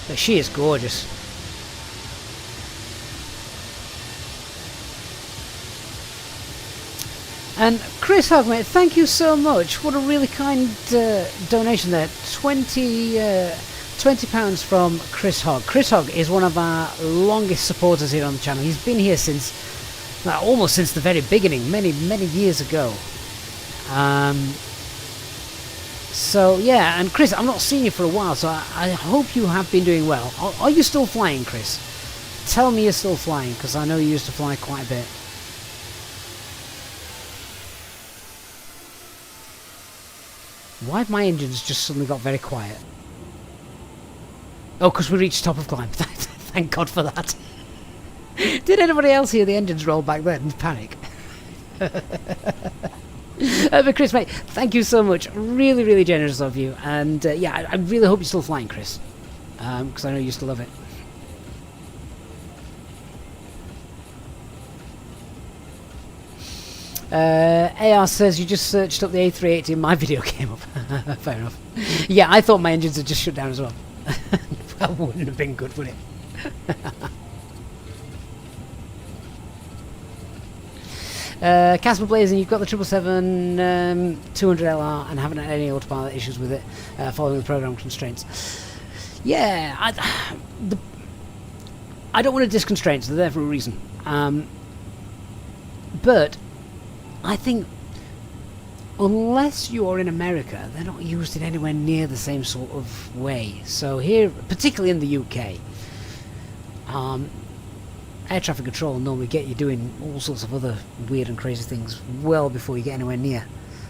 But she is gorgeous. And Chris Hogg, mate, thank you so much. What a really kind donation there. £20 from Chris Hogg. Chris Hogg is one of our longest supporters here on the channel. He's been here since, almost since the very beginning, many years ago. So yeah, and Chris, I'm not seeing you for a while, so I hope you have been doing well. Are you still flying, Chris? Tell me you're still flying, because I know you used to fly quite a bit. Why have my engines just suddenly got very quiet? Oh, because we reached top of climb. Thank God for that. Did anybody else hear the engines roll back then and panic? But Chris, mate, thank you so much. Really generous of you. And yeah, I really hope you're still flying, Chris. Because I know you still love it. AR says you just searched up the A380 and my video came up. Fair enough. Yeah, I thought my engines had just shut down as well. That wouldn't have been good, would it? Casper Blazing, you've got the 777 200LR and haven't had any autopilot issues with it following the program constraints. Yeah, I don't want to diss constraints, they're there for a reason. But I think unless you're in America, they're not used in anywhere near the same sort of way. So here, particularly in the UK, air traffic control will normally get you doing all sorts of other weird and crazy things well before you get anywhere near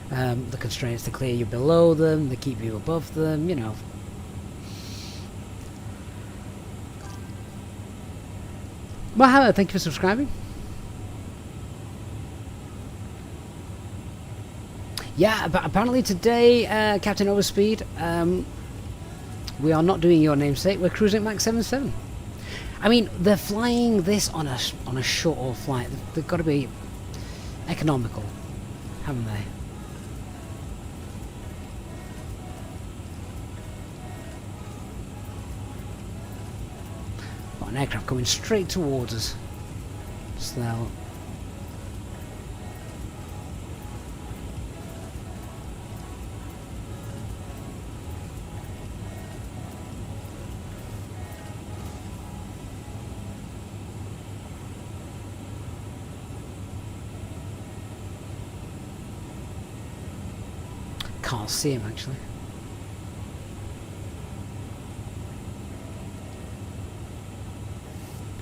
the constraints. They clear you below them, they keep you above them, you know. Mohammed, thank you for subscribing. Yeah, but apparently today, Captain Overspeed, we are not doing your namesake, we're cruising at Mach 77. I mean, they're flying this on a short haul flight. They've got to be economical, haven't they? Got an aircraft coming straight towards us. So can't see him actually.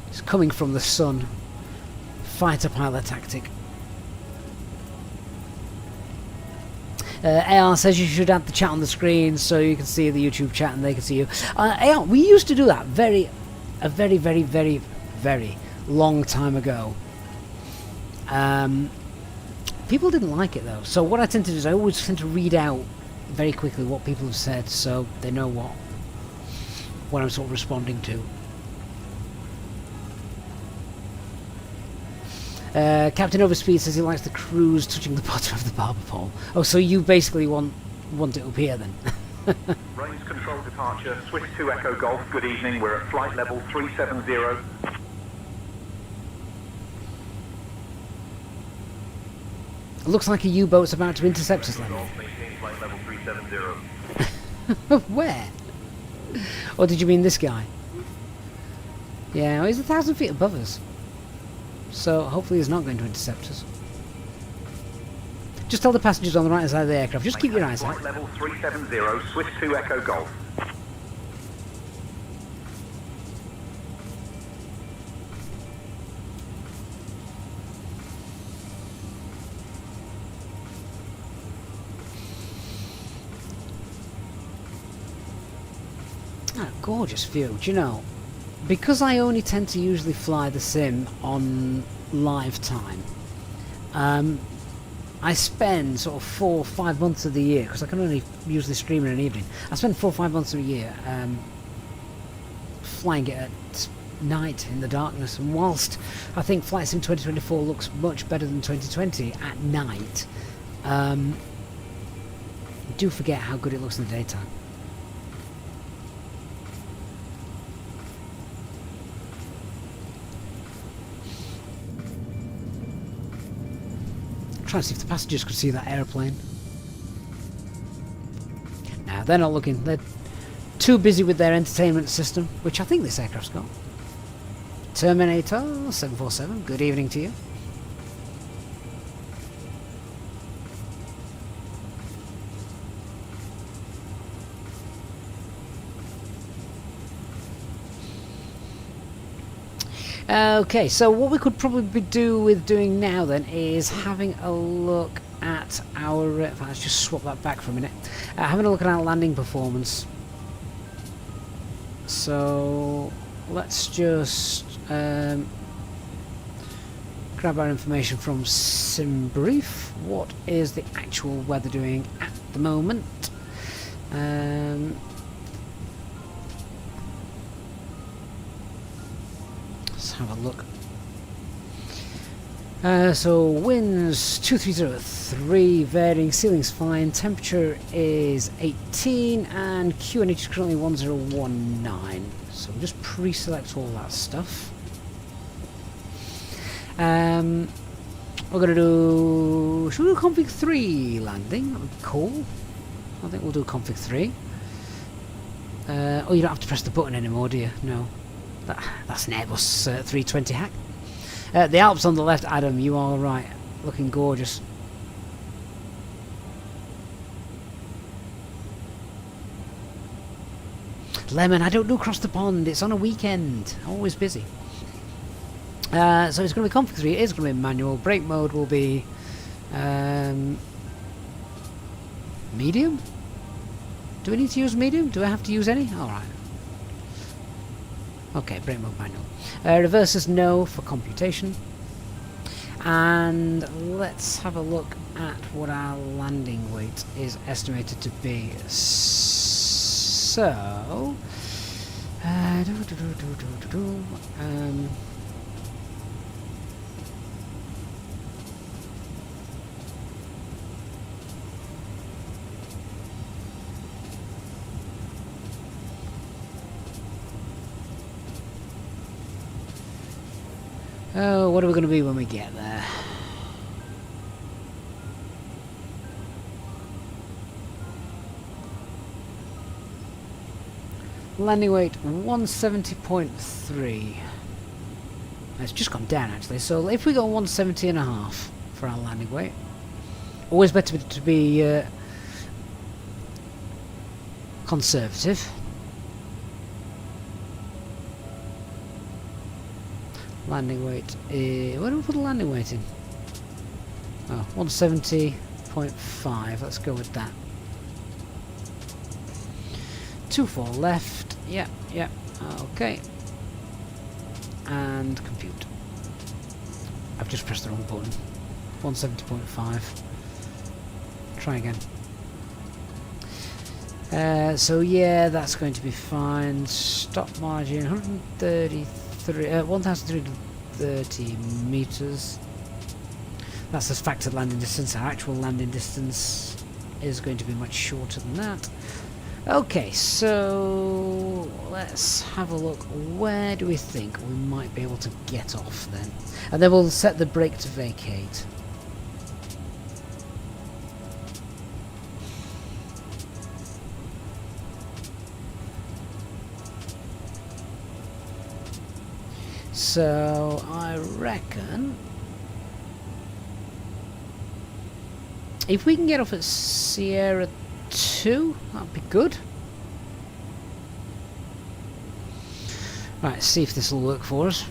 It's coming from the sun, fighter pilot tactic. AR says you should add the chat on the screen so you can see the YouTube chat and they can see you. AR, we used to do that a very, very, very, very long time ago. People didn't like it though, so what I tend to do is I always tend to read out very quickly what people have said so they know what I'm sort of responding to. Captain Overspeed says he likes the cruise touching the bottom of the barber pole. Oh, so you basically want it up here then? Range control departure, Swiss 2 Echo Golf, good evening, we're at flight level 370. It looks like a U-boat's about to intercept us, Lemon. Flight level 370. Where? Or did you mean this guy? Yeah, well, he's 1,000 feet above us. So hopefully he's not going to intercept us. Just tell the passengers on the right side of the aircraft, just keep your eyes out. Flight level 370, Swiss 2 Echo Golf. Ah, gorgeous view. Do you know, because I only tend to usually fly the sim on live time, I spend sort of 4 or 5 months of the year, because I can only usually stream in an evening, I spend 4 or 5 months of the year flying it at night in the darkness, and whilst I think Flight Sim 2024 looks much better than 2020 at night, do forget how good it looks in the daytime. Trying to see if the passengers could see that aeroplane. Nah, they're not looking. They're too busy with their entertainment system, which I think this aircraft's got. Terminator 747, good evening to you. Okay, so what we could probably do with doing now then is having a look at our... let's just swap that back for a minute. Having a look at our landing performance. So let's just grab our information from SimBrief. What is the actual weather doing at the moment? Have a look. So winds 2303, varying, ceiling's fine, temperature is 18 and QNH is currently 1019. So we'll just pre-select all that stuff. We're going to do... should we do config 3 landing? That would be cool. I think we'll do config 3. Oh, you don't have to press the button anymore, do you? No. That's an Airbus 320 hack. The Alps on the left, Adam, you are right. Looking gorgeous. Lemon, I don't do across the pond. It's on a weekend. Always busy. So it's going to be config 3. It is going to be manual. Brake mode will be medium. Do we need to use medium? Do I have to use any? Alright. Okay, brake mode manual. Reverse is no for computation. And let's have a look at what our landing weight is estimated to be. So... oh, what are we going to be when we get there? Landing weight 170.3. It's just gone down actually, so if we go 170.5 for our landing weight, always better to be conservative. Landing weight is... Where do we put the landing weight in? Oh, 170.5. Let's go with that. 24 left. Yep, yep. Okay. And compute. I've just pressed the wrong button. 170.5. Try again. So yeah, that's going to be fine. Stop margin 1,330 meters. That's the factored landing distance. Our actual landing distance is going to be much shorter than that. Okay, so let's have a look. Where do we think we might be able to get off then? And then we'll set the brake to vacate. So I reckon if we can get off at Sierra 2, that'd be good. Right, see if this will work for us.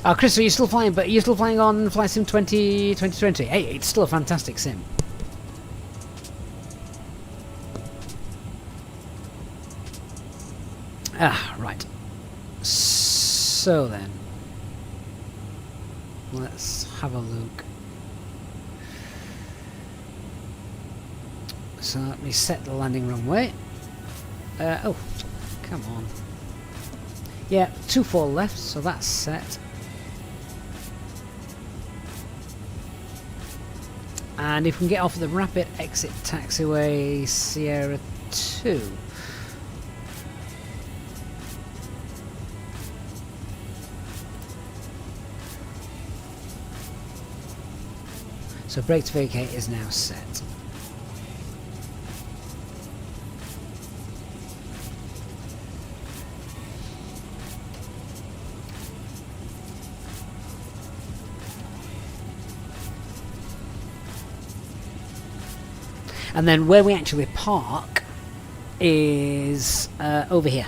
Oh, Chris, are you still flying? But you're still flying on Flight Sim 2020? Hey, it's still a fantastic sim. Ah, right. So then, let's have a look. So let me set the landing runway. Oh, come on. Yeah, 24 left, so that's set. And if we can get off the rapid exit taxiway Sierra 2. So brake to vacate is now set. And then where we actually park is over here.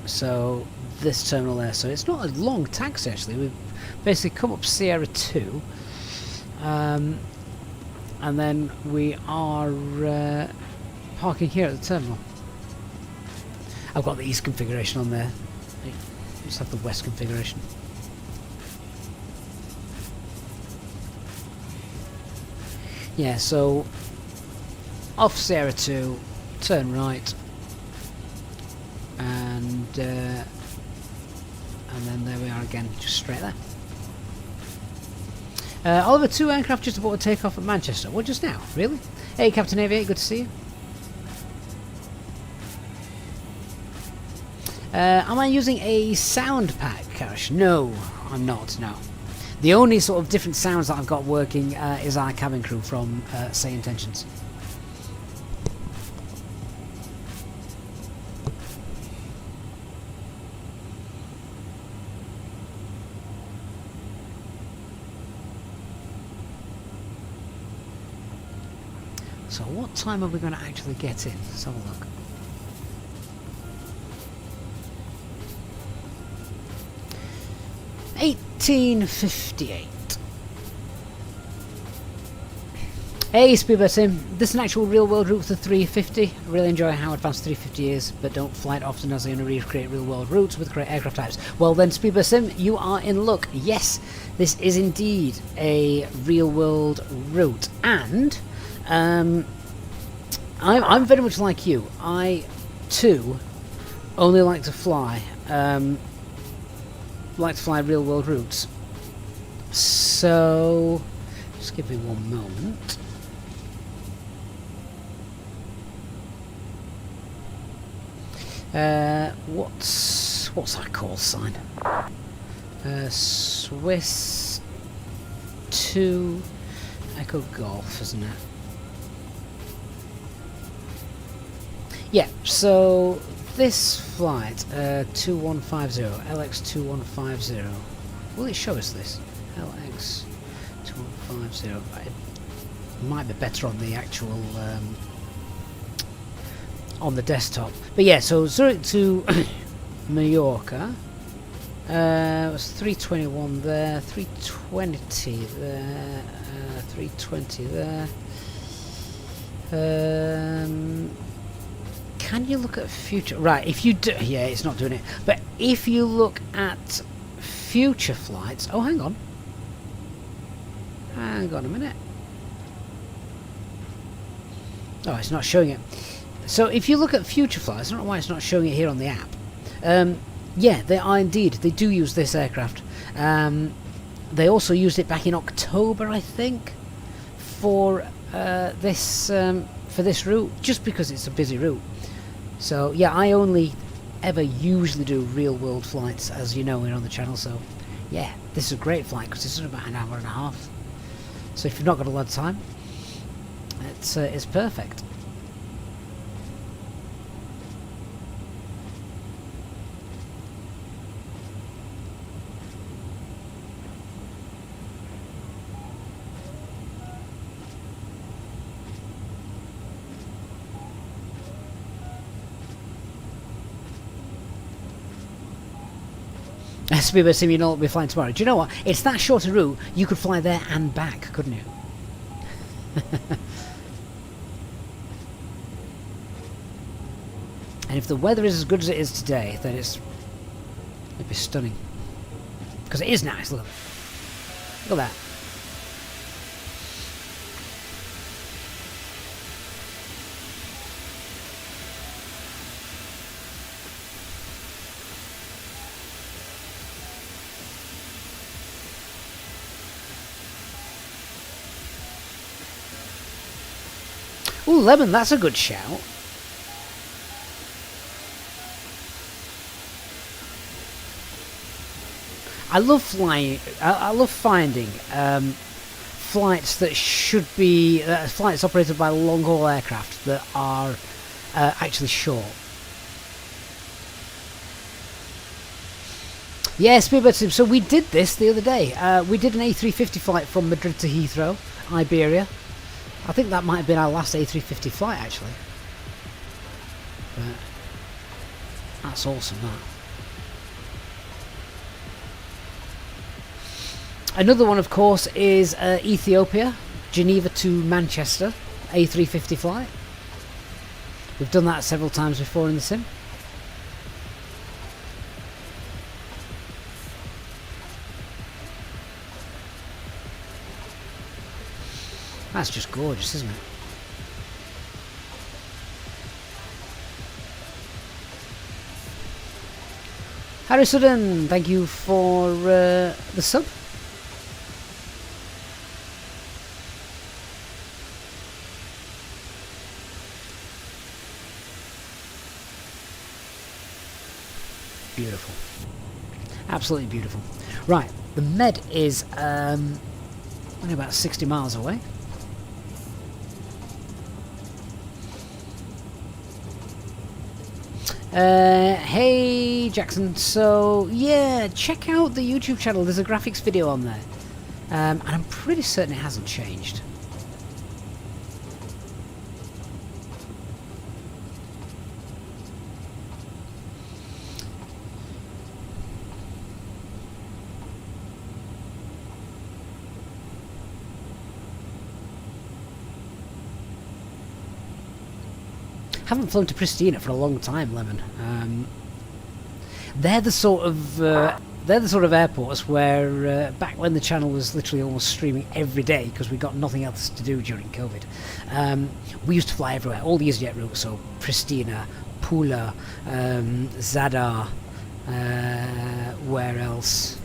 So this terminal there. So it's not a long taxi actually. We've basically come up Sierra 2. And then we are parking here at the terminal. I've got the east configuration on there. Let's have the west configuration. Yeah, so off Sierra 2, turn right, and then there we are again, just straight there. Oliver, 2 aircraft just about to take off at Manchester. Well, just now, really? Hey, Captain Aviator, good to see you. Am I using a sound pack, Karish? No, I'm not, no. The only sort of different sounds that I've got working is our cabin crew from SayIntentions. So what time are we going to actually get in? Let's have a look. $18.58. Hey Speedbird Sim, this is an actual real world route for the 350. I really enjoy how advanced 350 is, but don't fly it often as I only recreate real world routes with correct aircraft types. Well then Speedbird Sim, you are in luck. Yes, this is indeed a real world route, and I'm very much like you. I too only like to fly real world routes. So just give me one moment. What's our call sign? Swiss 2 Echo Golf, isn't it? Yeah, so this flight, 2150, LX2150, will it show us this? LX2150, right. Might be better on the actual, on the desktop. But yeah, so Zurich to Majorca, it was 321 there, 320 there, 320 there. Can you look at future? Right, if you do, yeah, it's not doing it. But if you look at future flights, oh, hang on a minute. Oh, it's not showing it. So if you look at future flights, I don't know why it's not showing it here on the app. Yeah, they are indeed. They do use this aircraft. They also used it back in October, I think, for this route, just because it's a busy route. So yeah, I only ever usually do real world flights, as you know, here on the channel. So yeah, this is a great flight because it's about an hour and a half. So if you've not got a lot of time, it's perfect. SB you know what we're flying tomorrow. Do you know what? It's that short a route, you could fly there and back, couldn't you? And if the weather is as good as it is today, then it'd be stunning. Because it is nice, look. Look at that. Ooh, Lemon, that's a good shout. I love flying. I love finding flights that should be flights operated by long-haul aircraft that are actually short. Yes, so we did this the other day. We did an A350 flight from Madrid to Heathrow, Iberia. I think that might have been our last A350 flight, actually. But that's awesome, that. Another one, of course, is Ethiopia, Geneva to Manchester, A350 flight. We've done that several times before in the sim. That's just gorgeous, isn't it? Harry Sudden, thank you for the sub. Beautiful. Absolutely beautiful. Right, the Med is only about 60 miles away. Hey Jackson, so yeah, check out the YouTube channel, there's a graphics video on there, and I'm pretty certain it hasn't changed. Haven't flown to Pristina for a long time, Lemon. They're the sort of airports where back when the channel was literally almost streaming every day because we got nothing else to do during COVID, we used to fly everywhere, all the EasyJet routes, so Pristina, Pula, Zadar, where else?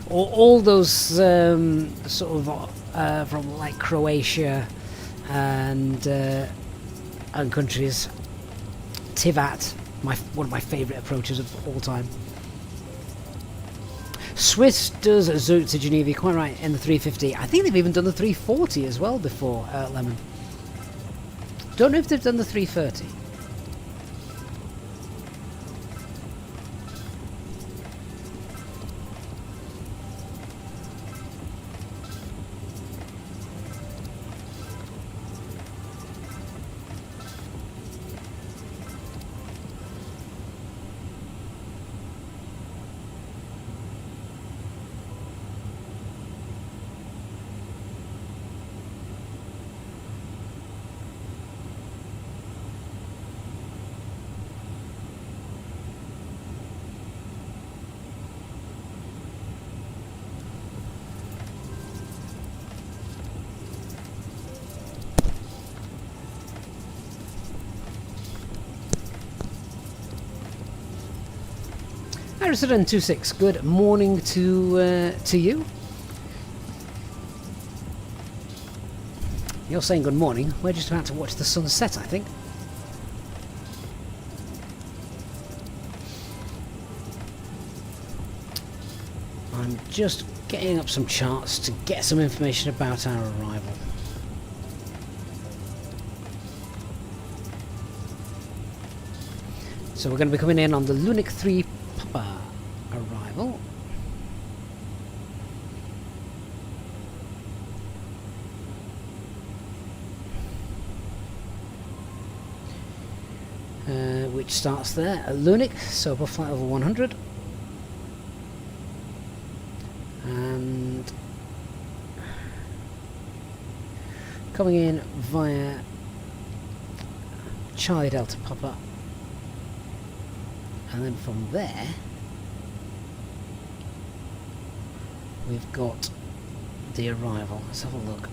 All those sort of from like Croatia and countries. Tivat, one of my favourite approaches of all time. Swiss does Zurich to Geneva, quite right, in the 350. I think they've even done the 340 as well before, Lemon. Don't know if they've done the 330. Resident 26, good morning to you. You're saying good morning. We're just about to watch the sunset, I think. I'm just getting up some charts to get some information about our arrival. So we're going to be coming in on the Lunik 3 Papa arrival. Which starts there at Lunik, so above flight level 100. And coming in via Charlie Delta Papa. And then from there, we've got the arrival. Let's have a look.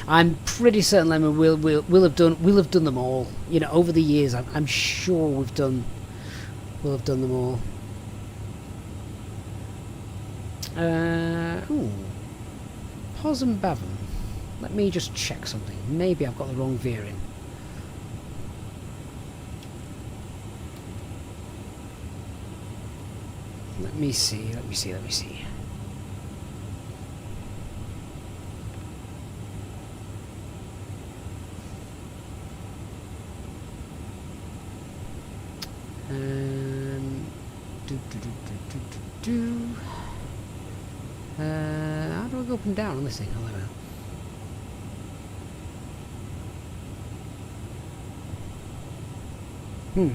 I'm pretty certain, Lemon, we'll have done them all. You know, over the years, I'm sure we'll have done them all. Ooh, Pos and Bavon. Let me just check something. Maybe I've got the wrong veering. Let me see. How do I go up and down on this thing? Oh, there we go.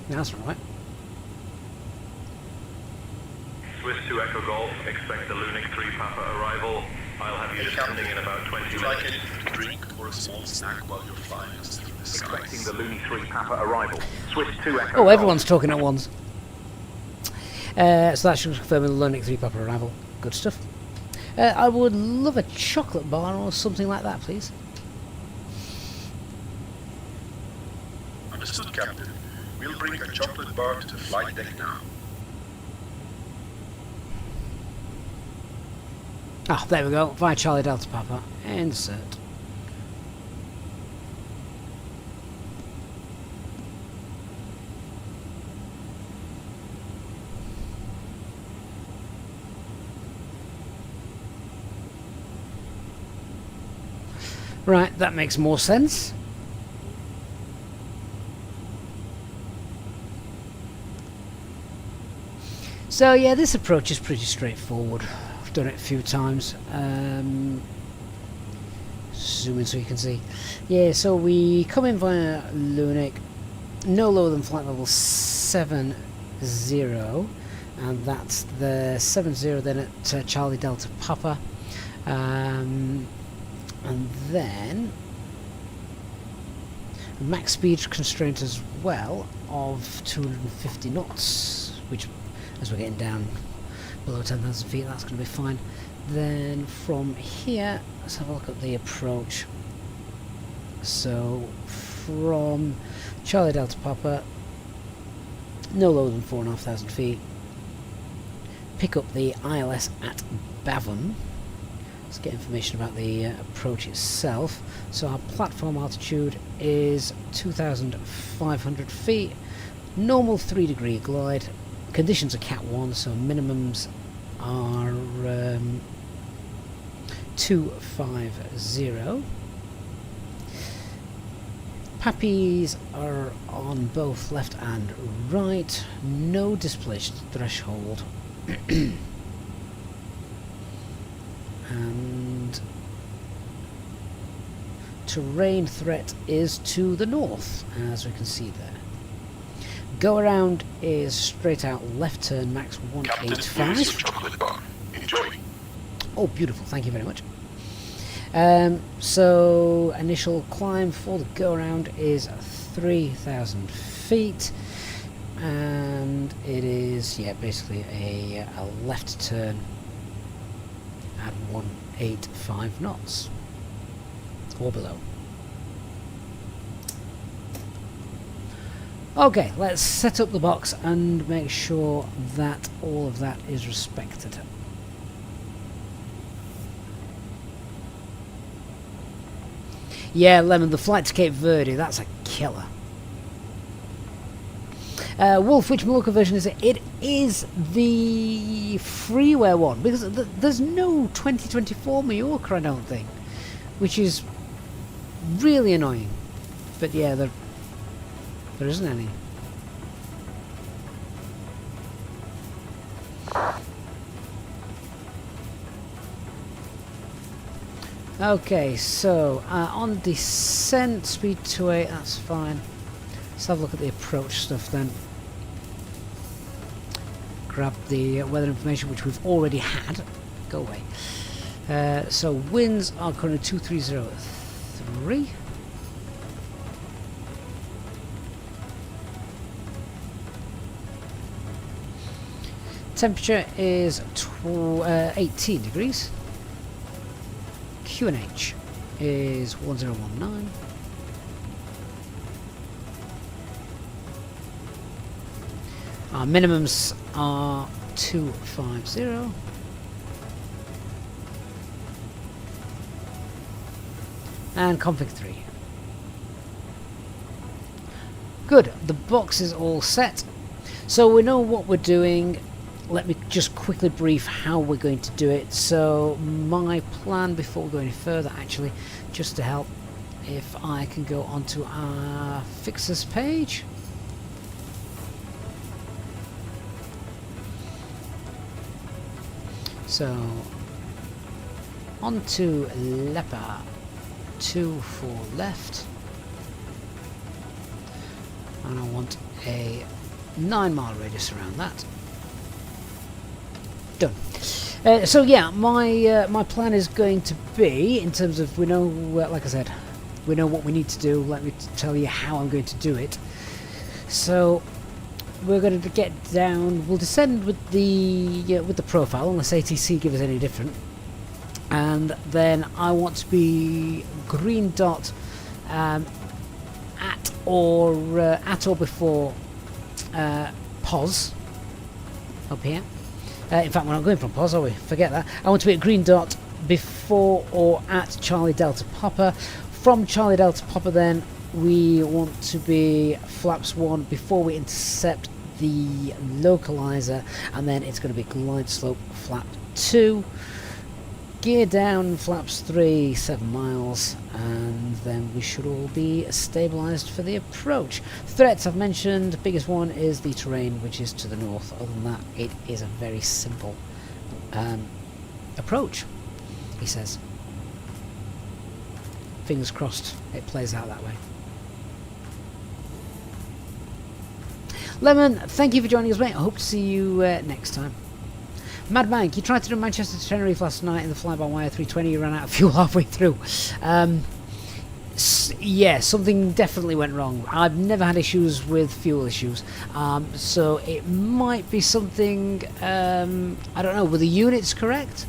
That's right. Swiss 2 Echo Golf, expect the Lunik 3 Papa arrival. I'll have you descending in about 20 minutes. Like anything to drink or a small snack while you're flying us through the skies. Expecting the Lunik 3 Papa arrival. Swiss 2 Echo Oh, Golf. everyone's talking at once. So that should confirm the Lunik 3 Papa arrival. Good stuff. I would love a chocolate bar or something like that, please. Understood, Captain. We'll bring a chocolate bar to the flight deck now. Ah, there we go. Via Charlie Delta Papa. Insert. Right, that makes more sense. So yeah, this approach is pretty straightforward. I've done it a few times. Zoom in so you can see. Yeah, so we come in via Lunik, no lower than flight level 70, and that's the 70 then at Charlie Delta Papa. And then max speed constraint as well of 250 knots, which as we're getting down below 10,000 feet, that's going to be fine. Then from here, let's have a look at the approach. So from Charlie Delta Papa, no lower than 4,500 feet, pick up the ILS at Bavon. Let's get information about the approach itself. So our platform altitude is 2,500 feet, normal 3-degree glide, conditions are Cat 1, so minimums are 250. Pappies are on both left and right, no displaced threshold. And terrain threat is to the north, as we can see there. Go around is straight out left turn, max 185. Chocolate bar. Enjoy. Oh, beautiful, thank you very much. So initial climb for the go around is 3,000 feet, and it is basically a left turn at 185 knots. or below. Okay, let's set up the box and make sure that all of that is respected. Yeah, Lemon, the flight to Cape Verde, that's a killer. Wolf, which Majorca version is it? It is the freeware one, because there's no 2024 Majorca, I don't think, which is really annoying. But yeah, there isn't any. Okay, so on descent, speed 28, that's fine. Let's have a look at the approach stuff then. Grab the weather information, which we've already had. Go away. So winds are currently 2303. Temperature is 18 degrees. QNH is 1019. Our minimums are 250. And config 3. Good, the box is all set. So we know what we're doing. Let me just quickly brief how we're going to do it. So my plan, before we go any further, actually, just to help, if I can go onto our fixers page. So onto Leopard 2 for left, and I want a 9-mile radius around that. Done. So yeah, my plan is going to be, in terms of, we know, like I said, we know what we need to do. Let me tell you how I'm going to do it. So we're going to get down. We'll descend with the profile, unless ATC give us any different. And then I want to be green dot at or before POS up here. In fact, we're not going from POS, are we? Forget that. I want to be a green dot before or at Charlie Delta Papa. From Charlie Delta Papa, then we want to be flaps 1 before we intercept the localizer, and then it's going to be glide slope flap 2. Gear down, flaps 3, 7 miles, and then we should all be stabilised for the approach. Threats I've mentioned, biggest one is the terrain, which is to the north. Other than that, it is a very simple approach, he says. Fingers crossed it plays out that way. Lemon, thank you for joining us, mate. I hope to see you next time. Mad Bank, you tried to do Manchester to Tenerife last night in the fly-by-wire 320, you ran out of fuel halfway through. Yeah, something definitely went wrong. I've never had issues with fuel issues, so it might be something, I don't know, were the units correct?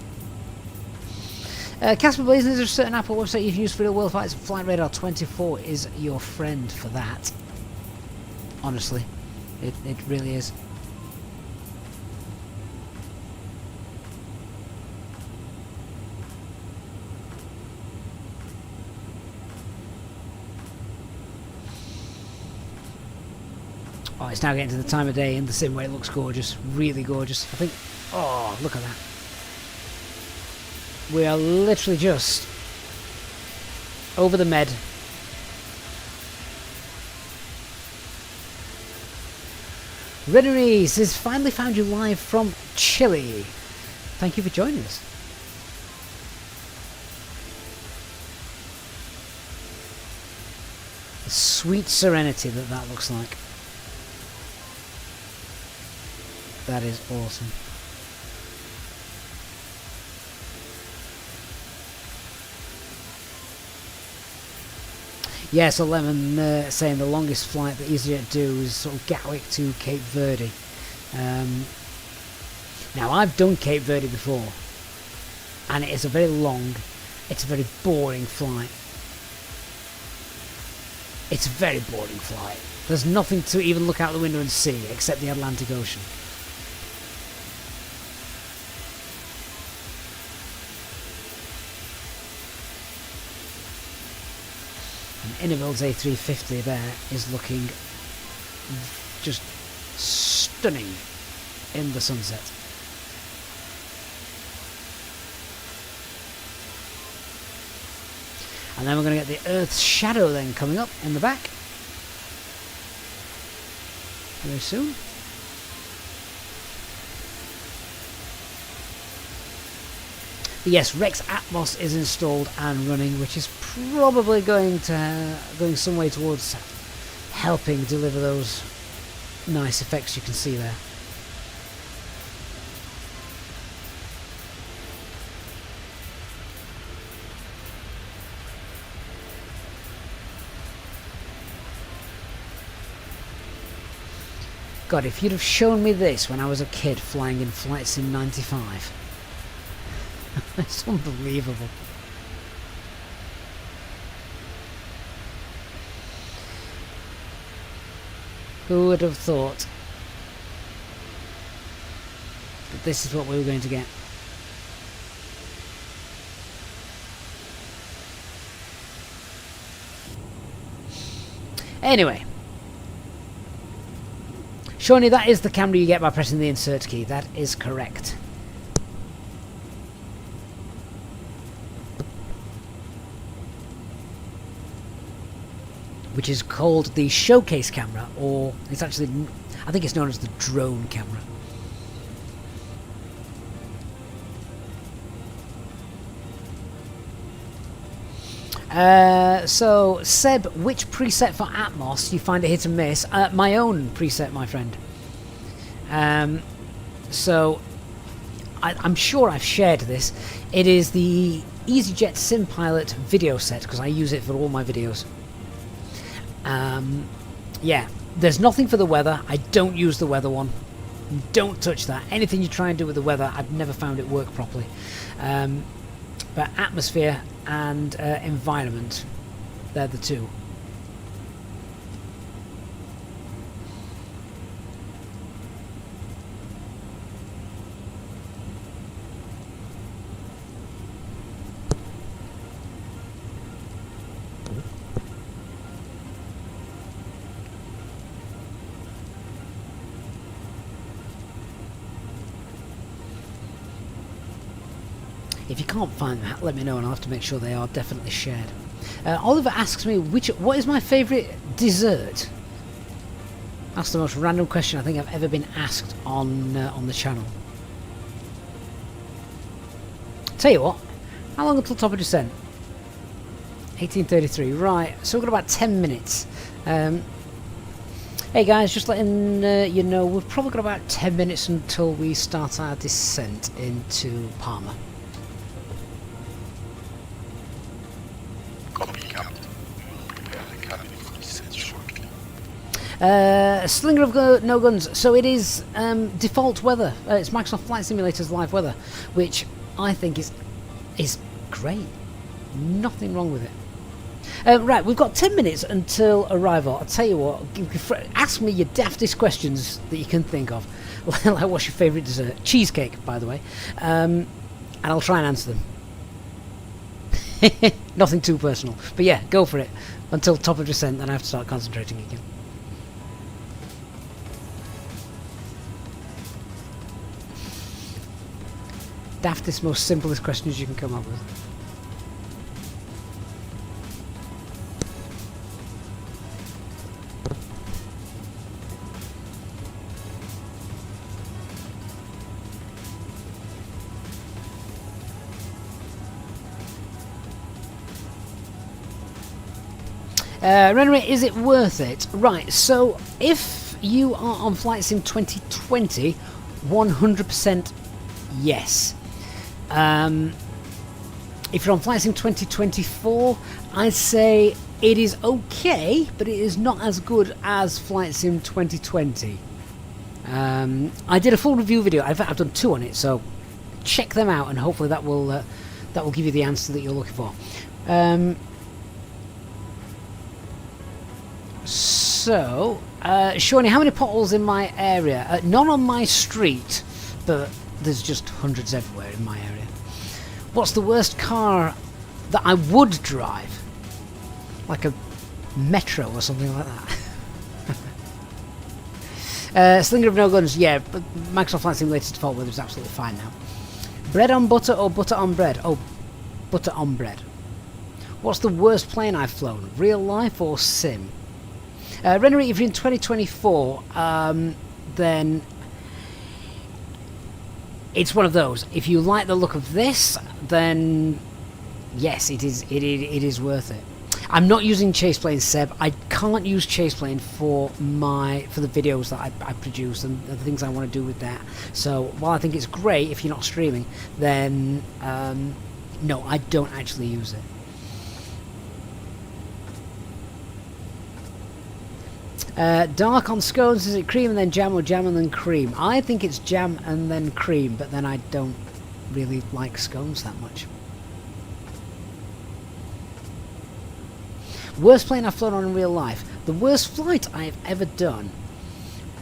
Casper Blazing, is there a certain Apple website you can use for real world flights? Flight Radar 24 is your friend for that. Honestly, it really is. Oh, it's now getting to the time of day in the sim where it looks gorgeous, really gorgeous. I think, oh, look at that. We are literally just over the med. Renneries has finally found you live from Chile. Thank you for joining us. The sweet serenity that looks like. That is awesome. Yeah, so Lemon saying the longest flight that EasyJet do is sort of Gatwick to Cape Verde. Now, I've done Cape Verde before, and it is a very long, it's a very boring flight. It's a very boring flight. There's nothing to even look out the window and see except the Atlantic Ocean. And Inibuilds A350 there is looking just stunning in the sunset. And then we're going to get the Earth's shadow then coming up in the back very soon. But yes, Rex Atmos is installed and running, which is probably going some way towards helping deliver those nice effects you can see there. God, if you'd have shown me this when I was a kid flying in Flight Sim 95. It's unbelievable. Who would have thought that this is what we were going to get? Anyway. Shawnee, that is the camera you get by pressing the insert key. That is correct. Which is called the showcase camera, or it's actually, I think it's known as the drone camera. So, Seb, which preset for Atmos? You find it hit and miss. My own preset, my friend. So, I'm sure I've shared this. It is the EasyJet SimPilot video set, because I use it for all my videos. Yeah, there's nothing for the weather. I don't use the weather one. Don't touch that. Anything you try and do with the weather, I've never found it work properly. But atmosphere and environment, they're the two. If you can't find that, let me know and I'll have to make sure they are definitely shared. Oliver asks me, what is my favourite dessert? That's the most random question I think I've ever been asked on the channel. Tell you what, how long until top of descent? 18:33, right, so we've got about 10 minutes. Hey guys, just letting you know, we've probably got about 10 minutes until we start our descent into Palma. Slinger of No Guns. So it is default weather. It's Microsoft Flight Simulator's live weather, which I think is great. Nothing wrong with it. Right, we've got 10 minutes until arrival. I'll tell you what, ask me your daftest questions that you can think of. Like, what's your favourite dessert? Cheesecake, by the way. And I'll try and answer them. Nothing too personal. But yeah, go for it. Until top of descent, then I have to start concentrating again. Daftest, most simplest questions you can come up with. Renry, is it worth it? Right, so if you are on Flight Sim 2020, 100% yes. If you're on Flight Sim 2024, I'd say it is okay, but it is not as good as Flight Sim 2020. I did a full review video. I've done 2 on it, so check them out, and hopefully that will give you the answer that you're looking for. So, Shawnee, how many potholes in my area? None on my street, but there's just hundreds everywhere in my area. What's the worst car that I would drive? Like a Metro or something like that. Slinger of no guns, yeah, but Microsoft Flight Simulator's default weather is absolutely fine now. Bread on butter or butter on bread? Oh, butter on bread. What's the worst plane I've flown? Real life or sim? Rennery, if you're in 2024, then it's one of those. If you like the look of this, then yes, it is worth it. I'm not using Chaseplane, Seb. I can't use Chaseplane for the videos that I produce and the things I want to do with that. So while I think it's great if you're not streaming, then no, I don't actually use it. Dark on scones, is it cream and then jam or jam and then cream? I think it's jam and then cream, but then I don't really like scones that much. Worst plane I've flown on in real life. The worst flight I've ever done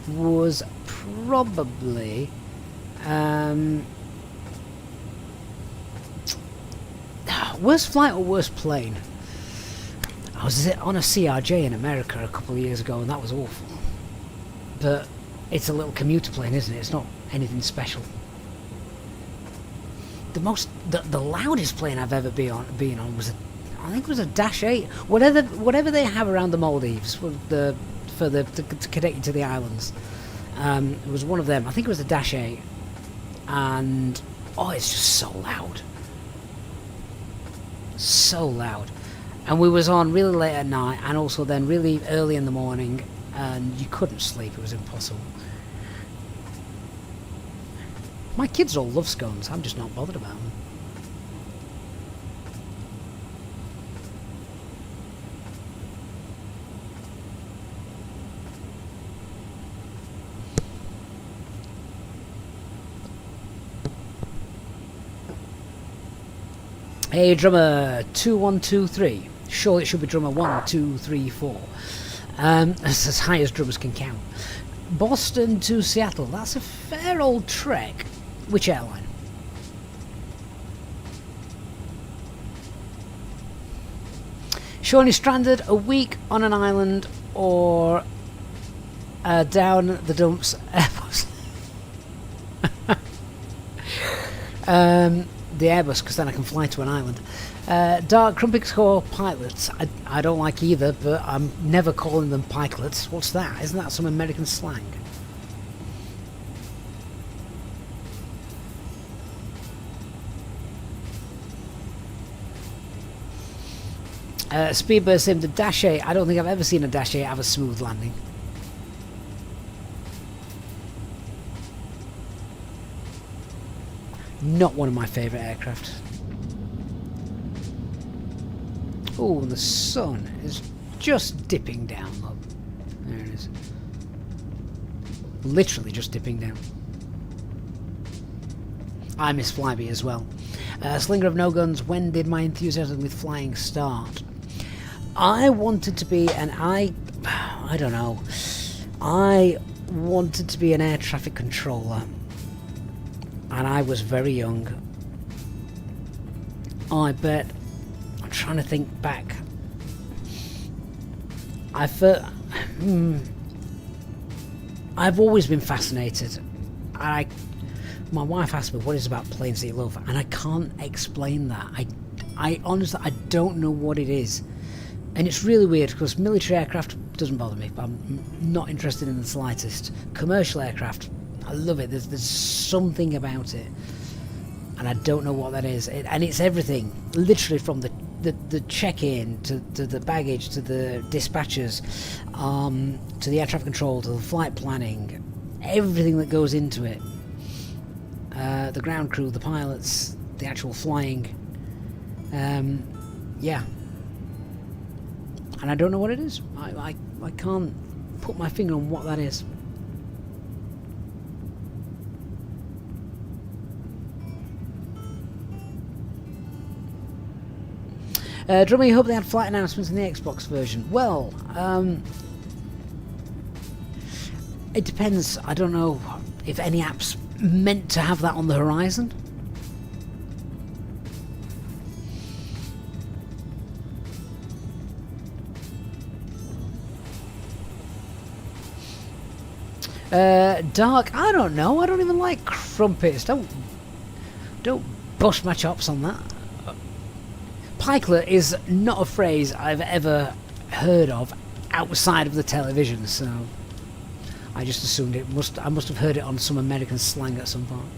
was probably worst flight or worst plane? I was on a CRJ in America a couple of years ago, and that was awful. But it's a little commuter plane, isn't it? It's not anything special. The loudest plane I've ever been on was I think it was a Dash 8. Whatever they have around the Maldives to connect you to the islands. It was one of them. I think it was a Dash 8, and oh, it's just so loud, so loud. And we was on really late at night, and also then really early in the morning, and you couldn't sleep. It was impossible. My kids all love scones. I'm just not bothered about them. Hey, drummer 2123. Sure, it should be drummer 1234. That's as high as drummers can count. Boston to Seattle. That's a fair old trek. Which airline? Sean is stranded a week on an island or down the dumps Airbus. The Airbus, because then I can fly to an island. Dark Crumpet Corps pilots. I don't like either, but I'm never calling them pikelets. What's that? Isn't that some American slang? Speedburst Sim, the Dash 8. I don't think I've ever seen a Dash 8 have a smooth landing. Not one of my favourite aircraft. Oh, the sun is just dipping down, look. There it is. Literally just dipping down. I miss Flyby as well. Slinger of No Guns, when did my enthusiasm with flying start? I wanted to be I don't know. I wanted to be an air traffic controller. And I was very young. I bet. I'm trying to think back. I've always been fascinated. My wife asked me, what is it about planes that you love? And I can't explain that. I honestly, I don't know what it is. And it's really weird because military aircraft doesn't bother me. I'm not interested in the slightest. Commercial aircraft, I love it. There's something about it, and I don't know what that is. And it's everything, literally from the check-in to the baggage to the dispatchers, to the air traffic control to the flight planning, everything that goes into it. The ground crew, the pilots, the actual flying. Yeah. And I don't know what it is. I can't put my finger on what that is. Drummer, you hope they had flight announcements in the Xbox version. Well, It depends. I don't know if any app's meant to have that on the horizon. Dark, I don't know. I don't even like crumpets. Don't bust my chops on that. Pikelet is not a phrase I've ever heard of outside of the television, so I just assumed I must have heard it on some American slang at some point.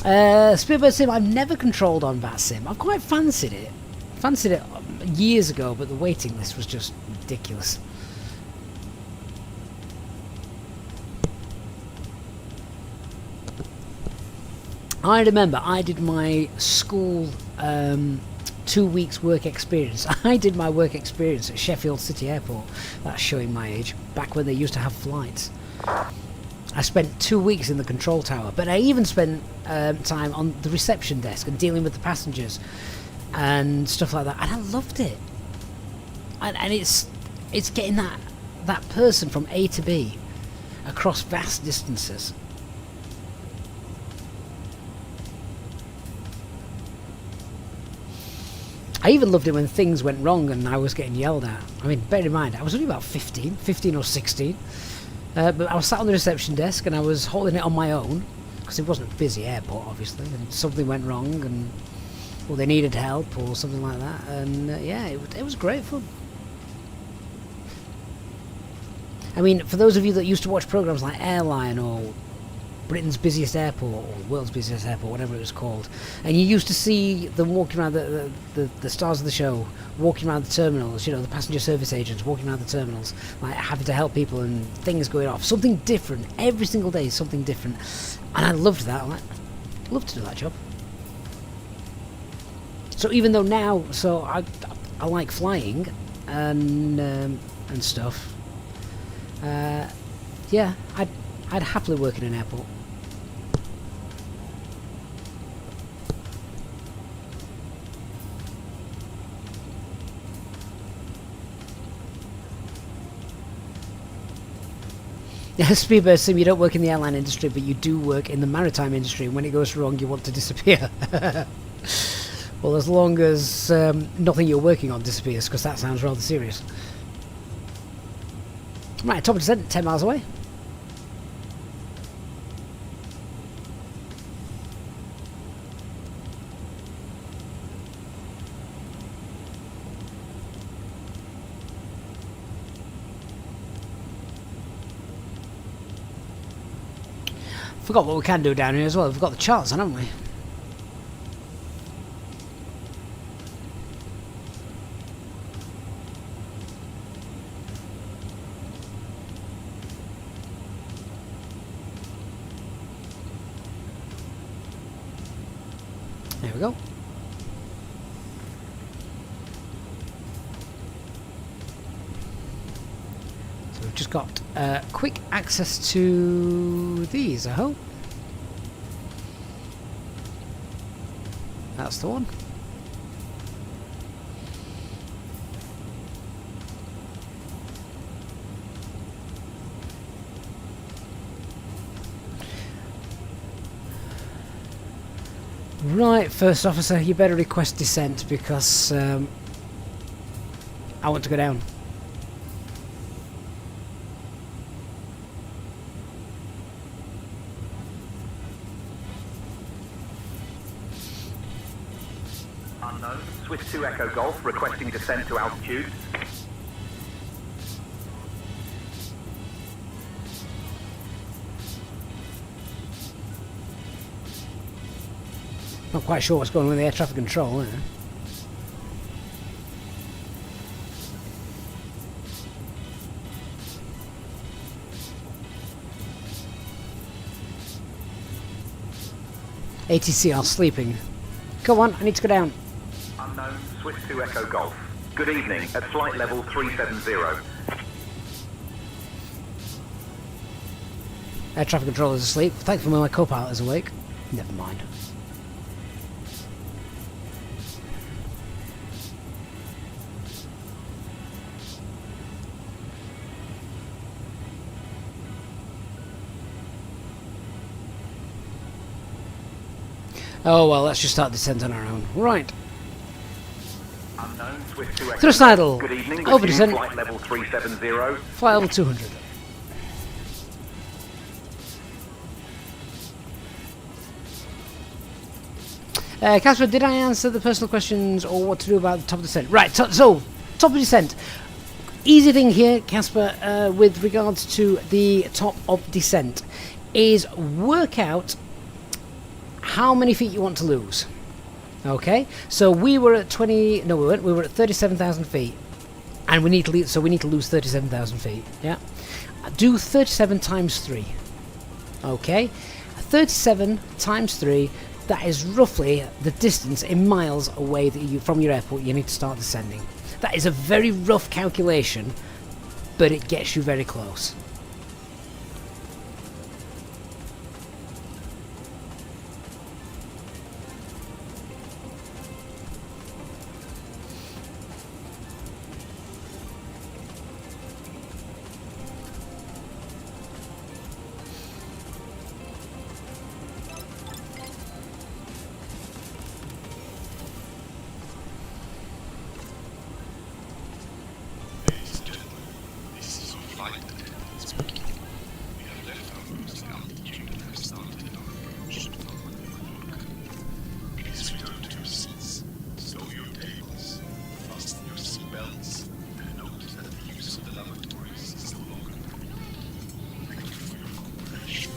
Speedbird Sim, I've never controlled on VATSIM. I've quite fancied it. Fancied it years ago, but the waiting list was just ridiculous. I remember I did my school 2 weeks work experience. I did my work experience at Sheffield City Airport. That's showing my age. Back when they used to have flights. I spent 2 weeks in the control tower, but I even spent time on the reception desk and dealing with the passengers and stuff like that. And I loved it. And it's getting that person from A to B across vast distances. I even loved it when things went wrong and I was getting yelled at. I mean, bear in mind, I was only about 15 or 16. But I was sat on the reception desk and I was holding it on my own, because it wasn't a busy airport, obviously, and something went wrong and, well, they needed help or something like that. And, yeah, it was great fun. I mean, for those of you that used to watch programs like Airline or Britain's Busiest Airport or World's Busiest Airport, whatever it was called, and you used to see them walking around the stars of the show, walking around the terminals, you know, the passenger service agents walking around the terminals, like having to help people and things going off, something different every single day, something different, and I loved that. I loved to do that job. So even though now, so I like flying and stuff, yeah, I'd happily work in an airport. Speedbird Sim, you don't work in the airline industry, but you do work in the maritime industry, and when it goes wrong you want to disappear. Well, as long as nothing you're working on disappears, because that sounds rather serious. Right, top of descent, 10 miles away. Forgot what we can do down here as well. We've got the charts, haven't we? There we go. So we've just got quick access to these, I hope. That's the one. Right, first officer, you better request descent, because I want to go down. Unknown, Swiss 2 Echo Golf requesting descent to altitude. Not quite sure what's going on with the air traffic control, ATC are sleeping. Come on, I need to go down. Unknown, Swiss 2 Echo Golf. Good evening, at flight level 370. Air traffic controller is asleep. Thankfully my co-pilot is awake. Never mind. Oh well, let's just start descent on our own. Right. Unknown, Swiss 2 Thrust idle. Good evening, Over resume descent. flight level 370. Flight level 200. Casper, did I answer the personal questions or what to do about the top of descent? Right, so, top of descent. Easy thing here, Casper, with regards to the top of descent, is work out how many feet you want to lose. Okay, so we were at 20, no we weren't, we were at 37,000 feet. And we need to so we need to lose 37,000 feet, yeah? Do 37 times 3. Okay, 37 times 3, that is roughly the distance in miles away that you from your airport you need to start descending. That is a very rough calculation, but it gets you very close. Ladies and gentlemen, this is your flight attendant speaking. We have left our cruising altitude and have started our approach to Majorca. Please return to your seats, stow your tables, fasten your seatbelts, and note that the use of the lavatories is no longer permitted. Thank you for your cooperation.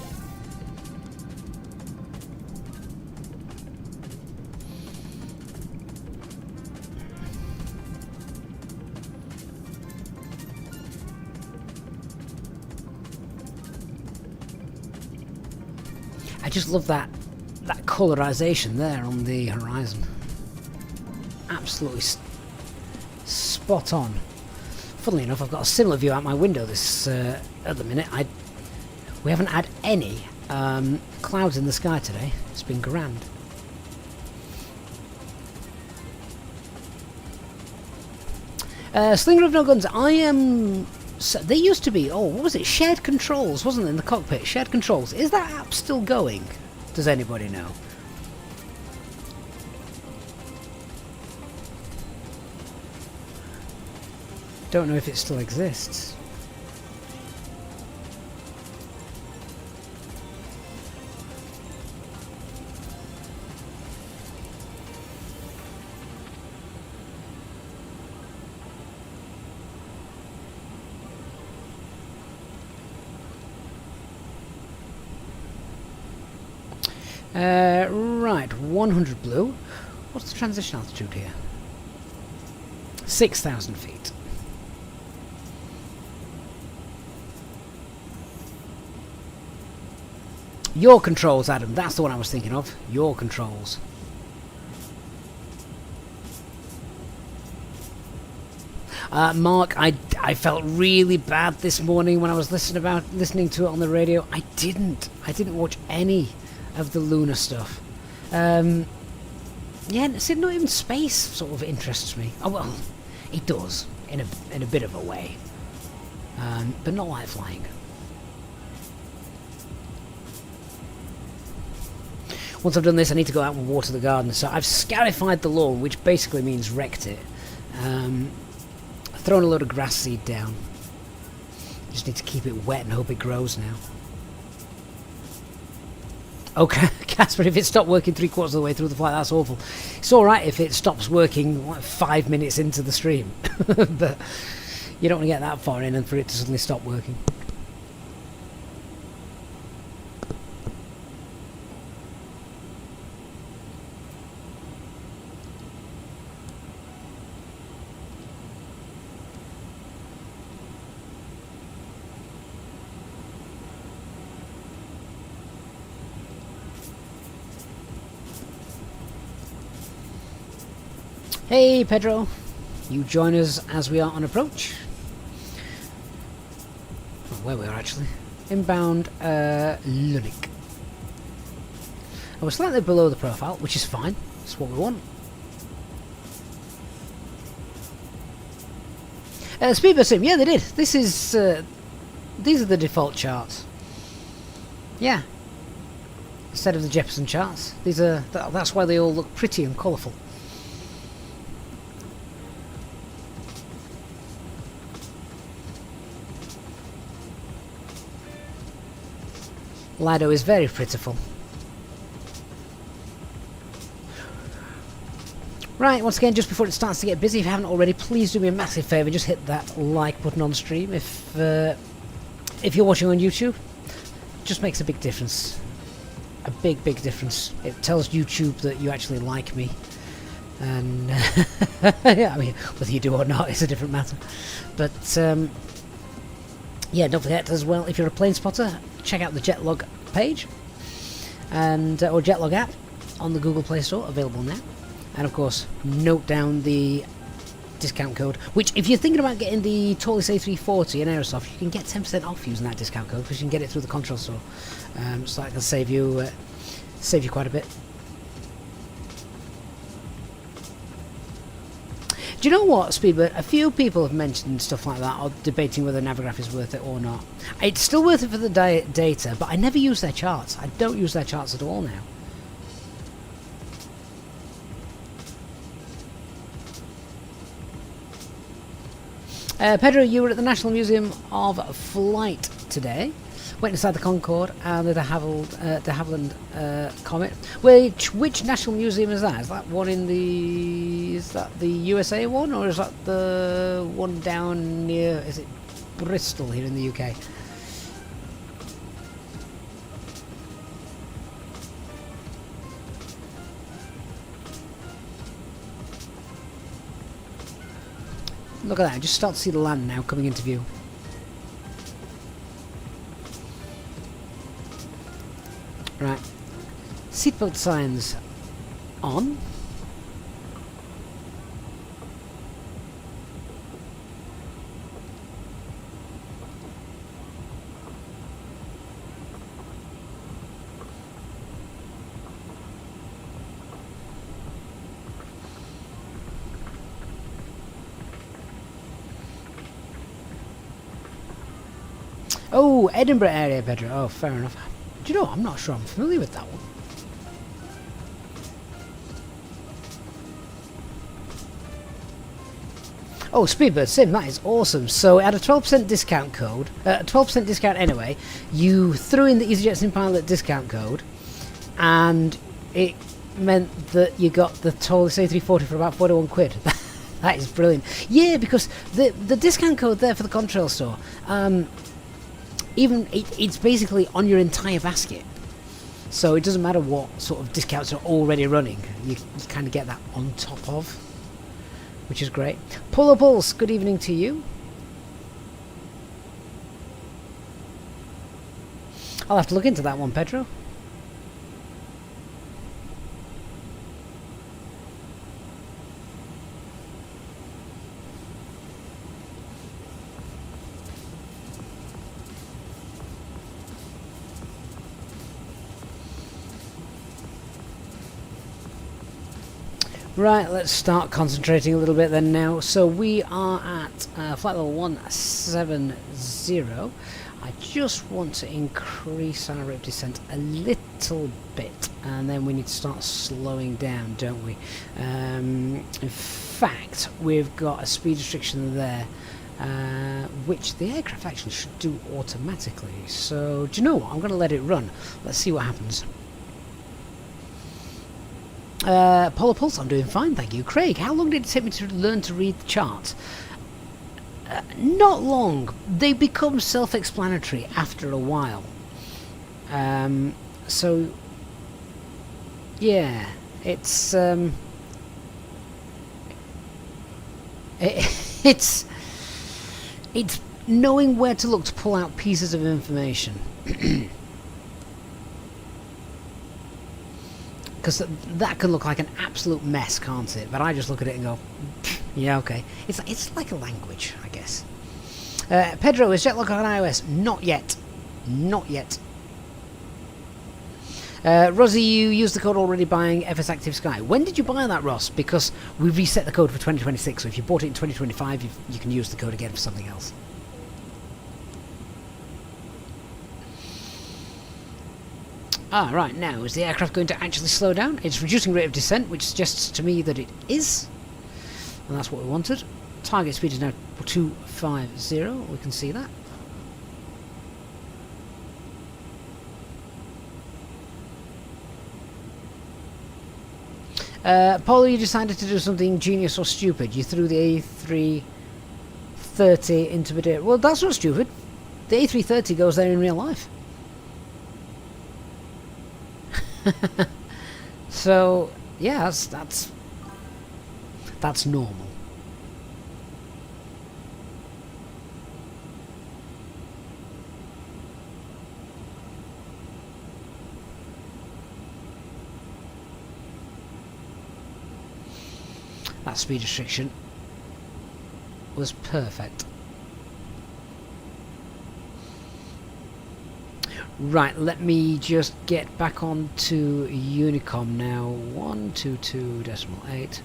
I just love that colorization there on the horizon. Absolutely spot on. Funnily enough, I've got a similar view out my window this at the minute. We haven't had any clouds in the sky today. It's been grand. Slinger of no guns. I am. So they used to be. Oh, what was it? Shared controls, wasn't it, in the cockpit? Shared controls. Is that app still going? Does anybody know? Don't know if it still exists. Right, 100 blue. What's the transition altitude here? 6,000 feet. Your controls, Adam. That's the one I was thinking of. Your controls. Mark, I felt really bad this morning when I was listening to it on the radio. I didn't watch any of the lunar stuff. Yeah, see, not even space sort of interests me. Oh well, it does in a bit of a way, but not like flying. Once I've done this, I need to go out and water the garden. So I've scarified the lawn, which basically means wrecked it. Thrown a load of grass seed down. Just need to keep it wet and hope it grows now. Okay, Casper, if it stopped working 3/4 of the way through the flight, that's awful. It's alright if it stops working like 5 minutes into the stream. But you don't want to get that far in and for it to suddenly stop working. Hey Pedro, you join us as we are on approach. Oh, where we are actually. Inbound Zurich. I was slightly below the profile, which is fine. That's what we want. Speedbird Sim, yeah they did. This is these are the default charts. Yeah. instead of the Jefferson charts. These are that's why they all look pretty and colourful. Lido is very pitiful. Right, once again, just before it starts to get busy, if you haven't already, please do me a massive favour, just hit that like button on stream. If you're watching on YouTube, it just makes a big difference. A big difference. It tells YouTube that you actually like me. And, yeah, I mean, whether you do or not is a different matter. But, yeah, don't forget as well, if you're a plane spotter, check out the Jetlog page, and or Jetlog app on the Google Play Store, available now. And of course, note down the discount code, which if you're thinking about getting the Swiss A350 and Aerosoft, you can get 10% off using that discount code, because you can get it through the control store. So that can save you quite a bit. Do you know what, Speedbird? A few people have mentioned stuff like that, or debating whether Navigraph is worth it or not. It's still worth it for the data, but I never use their charts. I don't use their charts at all now. Pedro, you were at the National Museum of Flight today. Went inside the Concorde and the de Havilland Comet. Which National Museum is that? Is that one in the... Is that the USA one, or is that the one down near... Is it Bristol here in the UK? Look at that, I just start to see the land now coming into view. Right. Seatbelt signs on. Oh, Edinburgh area, Pedro. Oh, fair enough. Do you know, I'm not sure I'm familiar with that one. Oh, Speedbird Sim, that is awesome. So it had a 12% discount code, 12% discount anyway. You threw in the EasyJet Sim Pilot discount code, and it meant that you got the Swiss A350 for about 41 quid. That is brilliant. Yeah, because the discount code there for the Contrail store, it's basically on your entire basket, so it doesn't matter what sort of discounts are already running, you kind of get that on top of, which is great. Polo Pulse, good evening to you. I'll have to look into that one, Pedro. Right, let's start concentrating a little bit then now. So we are at flight level 170. I just want to increase our rate of descent a little bit, and then we need to start slowing down, don't we? In fact, we've got a speed restriction there, which the aircraft actually should do automatically. So, do you know what? I'm going to let it run. Let's see what happens. Polar Pulse, I'm doing fine, thank you. Craig, how long did it take me to learn to read the chart? Not long. They become self-explanatory after a while. So, yeah, it's it's knowing where to look to pull out pieces of information. Because that can look like an absolute mess, can't it? But I just look at it and go, yeah, okay. It's like a language, I guess. Pedro, is Jetlog on iOS? Not yet. Not yet. Rosie, you used the code already buying FS Active Sky. When did you buy that, Ross? Because we reset the code for 2026, so if you bought it in 2025, you can use the code again for something else. Ah, right, now, is the aircraft going to actually slow down? It's reducing rate of descent, which suggests to me that it is. And that's what we wanted. Target speed is now 250, we can see that. Paul, you decided to do something genius or stupid. You threw the A330 into Madeira. Well, that's not stupid. The A330 goes there in real life. So, yeah, that's normal. That speed restriction was perfect. Right, let me just get back on to Unicom now. 122.8.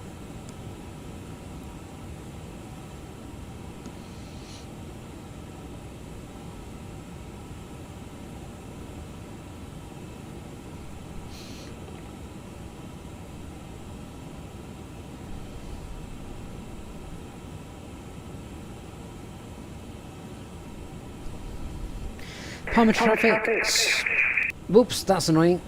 Palmer traffic. Whoops, that's annoying.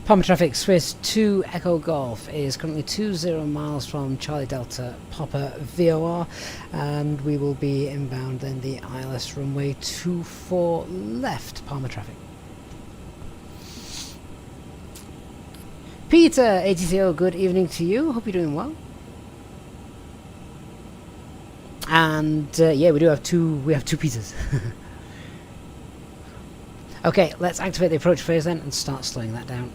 Palmer traffic, Swiss 2 Echo Golf is currently 20 miles from Charlie Delta Papa VOR, and we will be inbound then the ILS runway 24 left. Palmer traffic. Peter, ATCO, good evening to you. Hope you're doing well. And yeah, we have two Peters. Okay, let's activate the approach phase then and start slowing that down.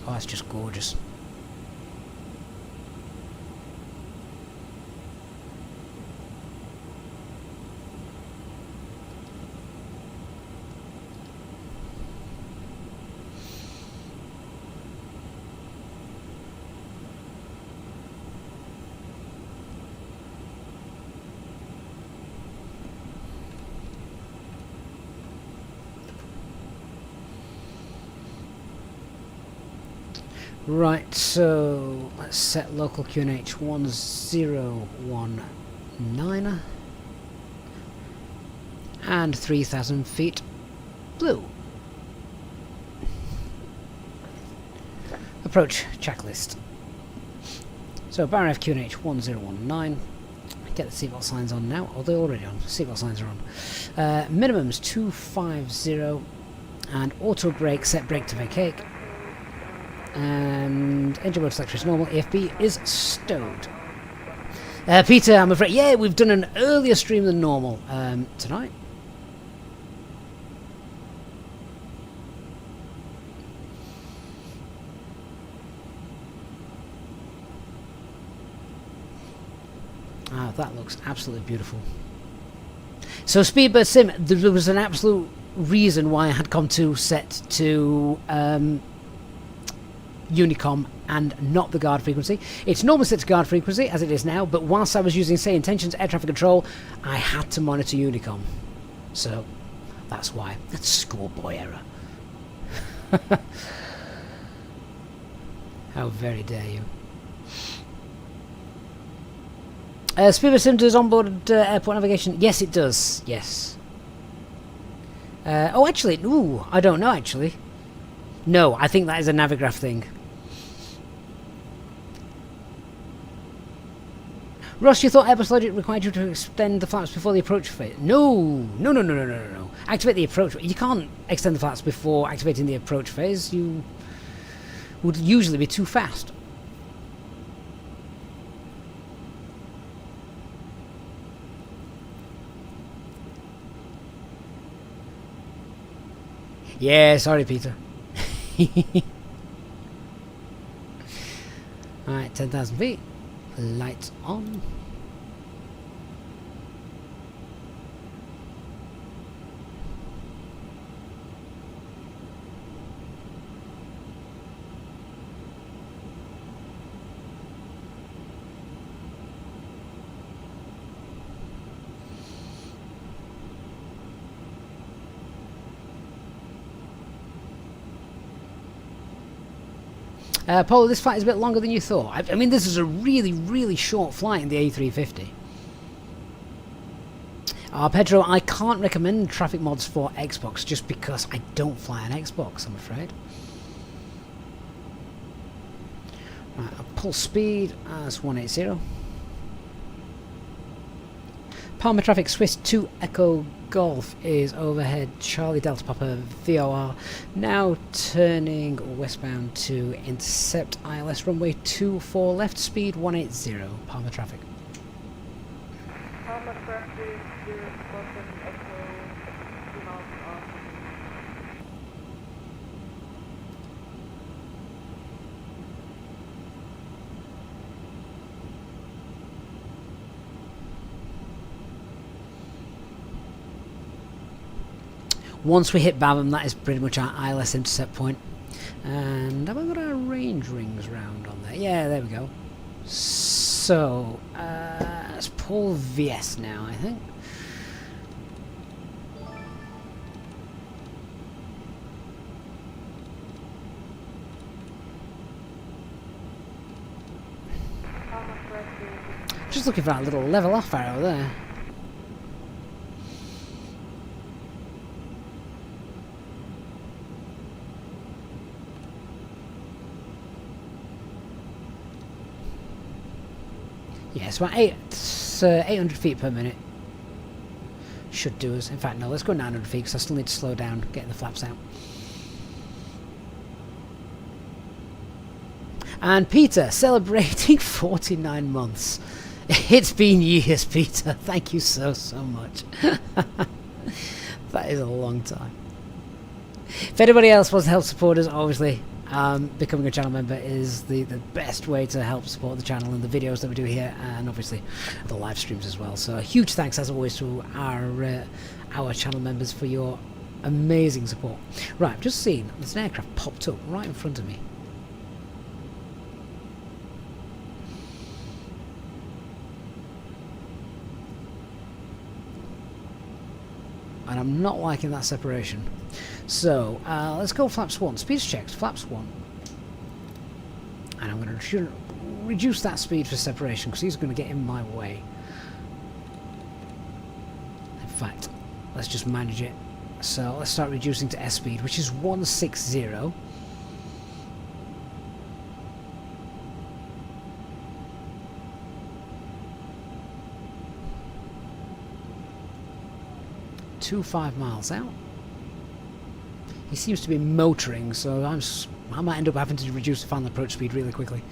Oh, that's just gorgeous. Right, so let's set local QNH 1019 and 3,000 feet blue. Approach checklist. So Barra F QNH 1019. Get the seatbelt signs on now. Oh, they're already on. Seatbelt signs are on. Minimums 250 and auto brake, set brake to vacate. And engine mode selector is normal. AFB is stowed. Peter, I'm afraid, yeah, we've done an earlier stream than normal tonight. Ah, that looks absolutely beautiful. So Speedbird Sim, there was an absolute reason why I had COM2 set to Unicom and not the guard frequency. It's normally set to guard frequency as it is now, but whilst I was using SayIntentions air traffic control, I had to monitor Unicom. So that's why. That's schoolboy error. How very dare you. Speedbird Sim does onboard airport navigation. Yes, it does. Yes. Oh, actually, ooh, I don't know, actually. No, I think that is a Navigraph thing. Ross, you thought Airbus Logic required you to extend the flaps before the approach phase? No. Activate the approach. You can't extend the flaps before activating the approach phase. You would usually be too fast. Yeah, sorry, Peter. Alright, 10,000 feet. Lights on. Paul, this flight is a bit longer than you thought. I mean, this is a really, really short flight in the A350. Pedro, I can't recommend traffic mods for Xbox just because I don't fly an Xbox, I'm afraid. Right, I'll pull speed as 180. Palmer traffic, Swiss 2 Echo Golf is overhead, Charlie Delta Papa VOR, now turning westbound to intercept ILS runway 24 left, speed 180, Palmer traffic. Palmer traffic, 0 Echo, 2 miles off. Once we hit Babham, that is pretty much our ILS intercept point. And have I got our range rings round on there? Yeah, there we go. So, let's pull VS now, I think. Just looking for that little level off arrow there. Yeah, so about 800 feet per minute should do us. In fact, no, let's go 900 feet because I still need to slow down getting the flaps out. And Peter, celebrating 49 months. It's been years, Peter. Thank you so much. That is a long time. If anybody else wants to help support us, obviously, becoming a channel member is the best way to help support the channel and the videos that we do here, and obviously the live streams as well. So a huge thanks as always to our channel members for your amazing support. Right, I've just seen there's an aircraft popped up right in front of me. And I'm not liking that separation. So, let's go flaps 1. Speed checks, flaps 1. And I'm going to reduce that speed for separation because he's going to get in my way. In fact, let's just manage it. So, let's start reducing to S speed, which is 160. To 5 miles out. He seems to be motoring, so I might end up having to reduce the final approach speed really quickly.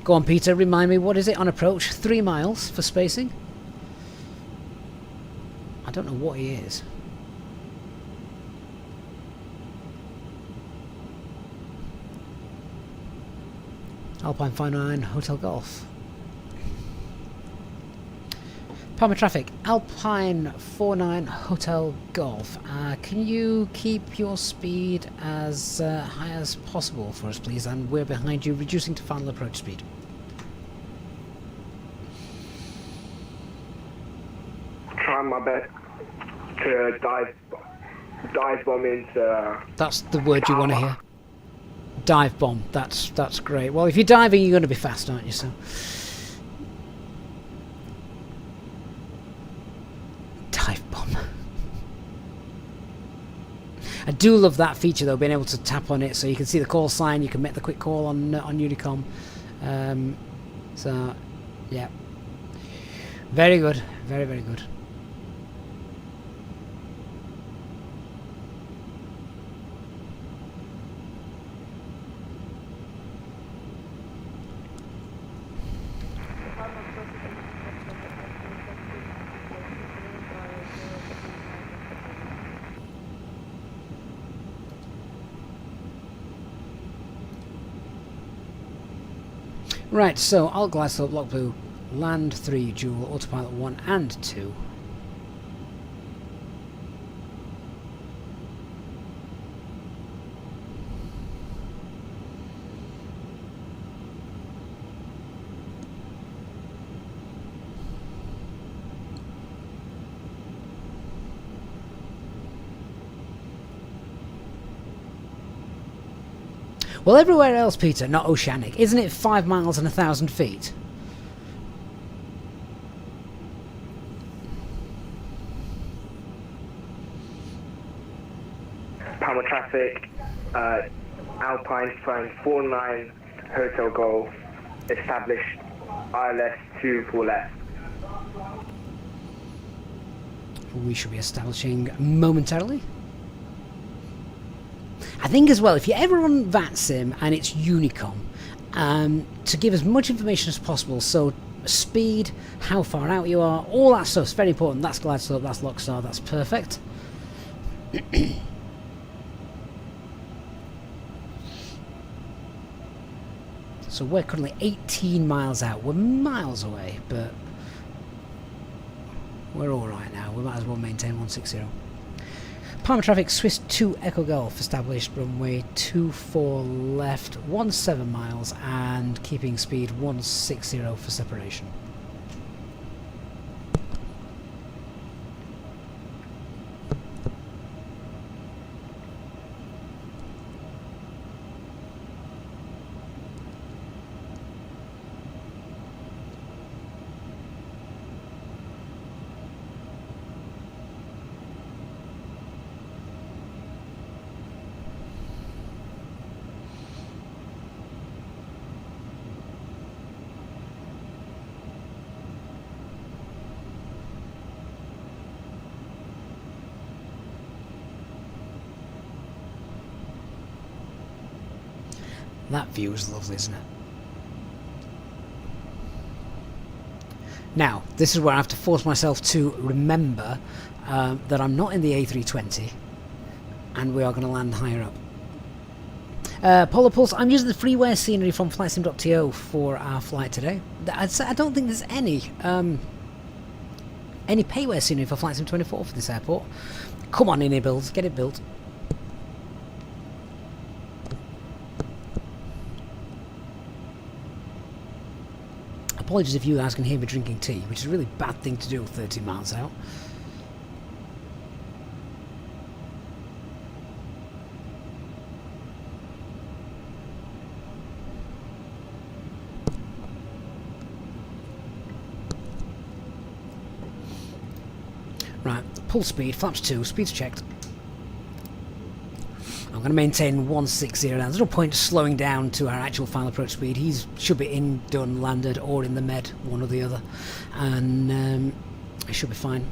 Go on, Peter, remind me, what is it on approach? 3 miles for spacing? I don't know what he is. Alpine 59 Hotel Golf. Palmer traffic, Alpine 49 Hotel Golf. Can you keep your speed as high as possible for us, please? And we're behind you, reducing to final approach speed. Trying my best to dive bomb into. That's the word you want to hear. Dive bomb. That's great. Well, if you're diving, you're going to be fast, aren't you? So. Dive bomb. I do love that feature though, being able to tap on it so you can see the call sign. You can make the quick call on Unicom. So, yeah, very good. Very good. Right, so I'll glide slope, block blue, land 3, dual, autopilot 1 and 2. Well, everywhere else, Peter, not oceanic. Isn't it 5 miles and 1,000 feet? Palmer traffic, Alpine flying 49 Hotel Golf, established ILS 2 for left. We should be establishing momentarily. I think as well, if you're ever on VATSIM and it's Unicom, to give as much information as possible, so speed, how far out you are, all that stuff's very important. That's glide slope, that's lock star, that's perfect. So we're currently 18 miles out. We're miles away, but we're alright now. We might as well maintain 160. Palmer traffic, Swiss 2 Echo Golf, established runway 24 left, 17 miles, and keeping speed 160 for separation. That view is lovely, isn't it? Now, this is where I have to force myself to remember that I'm not in the A320 and we are going to land higher up. Polar Pulse, I'm using the freeware scenery from FlightSim.to for our flight today. I don't think there's any payware scenery for FlightSim 24 for this airport. Come on, Inibuilds, get it built. Apologies if you guys can hear me drinking tea, which is a really bad thing to do 30 miles out. Right, pull speed, flaps 2, speed's checked. I'm going to maintain 160 now. There's no point slowing down to our actual final approach speed. He should be in, done, landed, or in the med, one or the other. And it should be fine.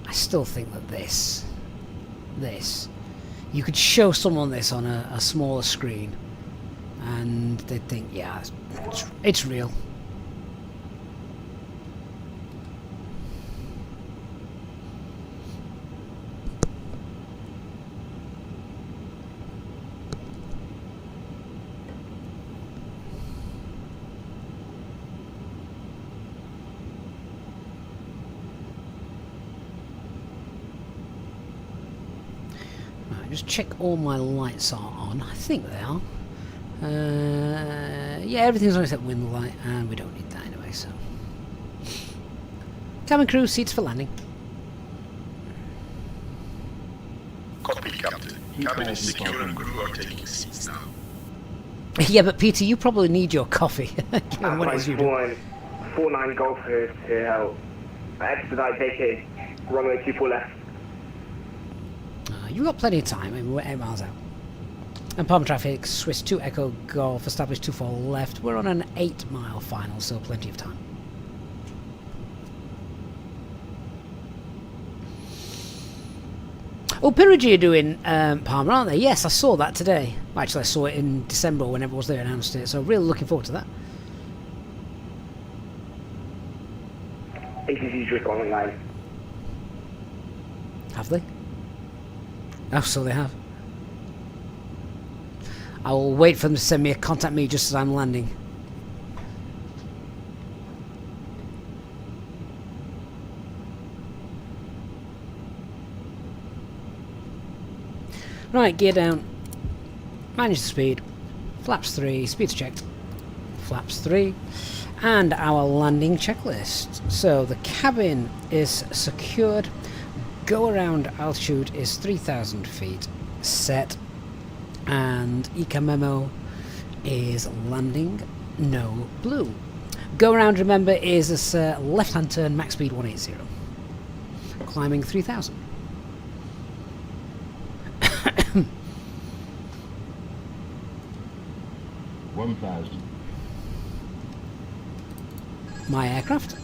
I still think that this, you could show someone this on a smaller screen and they'd think, yeah, it's real. Just check all my lights are on. I think they are. Yeah, everything's on except wind light, and we don't need that anyway, so. Cabin crew, seats for landing. Copy, Captain. Cabin is secure and crew are taking seats now. Yeah, but Peter, you probably need your coffee. Given what it is you do. 49 Golfers to help. Expedite vacate. Runway 24 left. You've got plenty of time. I mean, we're 8 miles out. And Palmer traffic, Swiss 2 Echo Golf, established 24 left. We're on an 8-mile final, so plenty of time. Oh, Perugia are doing Palmer, aren't they? Yes, I saw that today. Actually, I saw it in December whenever it was they announced it, so really looking forward to that. ATC Zurich online. Have they? Oh, so they have. I will wait for them to send me a contact me just as I'm landing. Right, gear down. Manage the speed. Flaps 3, speed's checked. Flaps 3. And our landing checklist. So the cabin is secured. Go around altitude is 3,000 feet set. And ECA memo is landing no blue. Go around, remember, is this left hand turn, max speed 180. Climbing 3,000. My aircraft.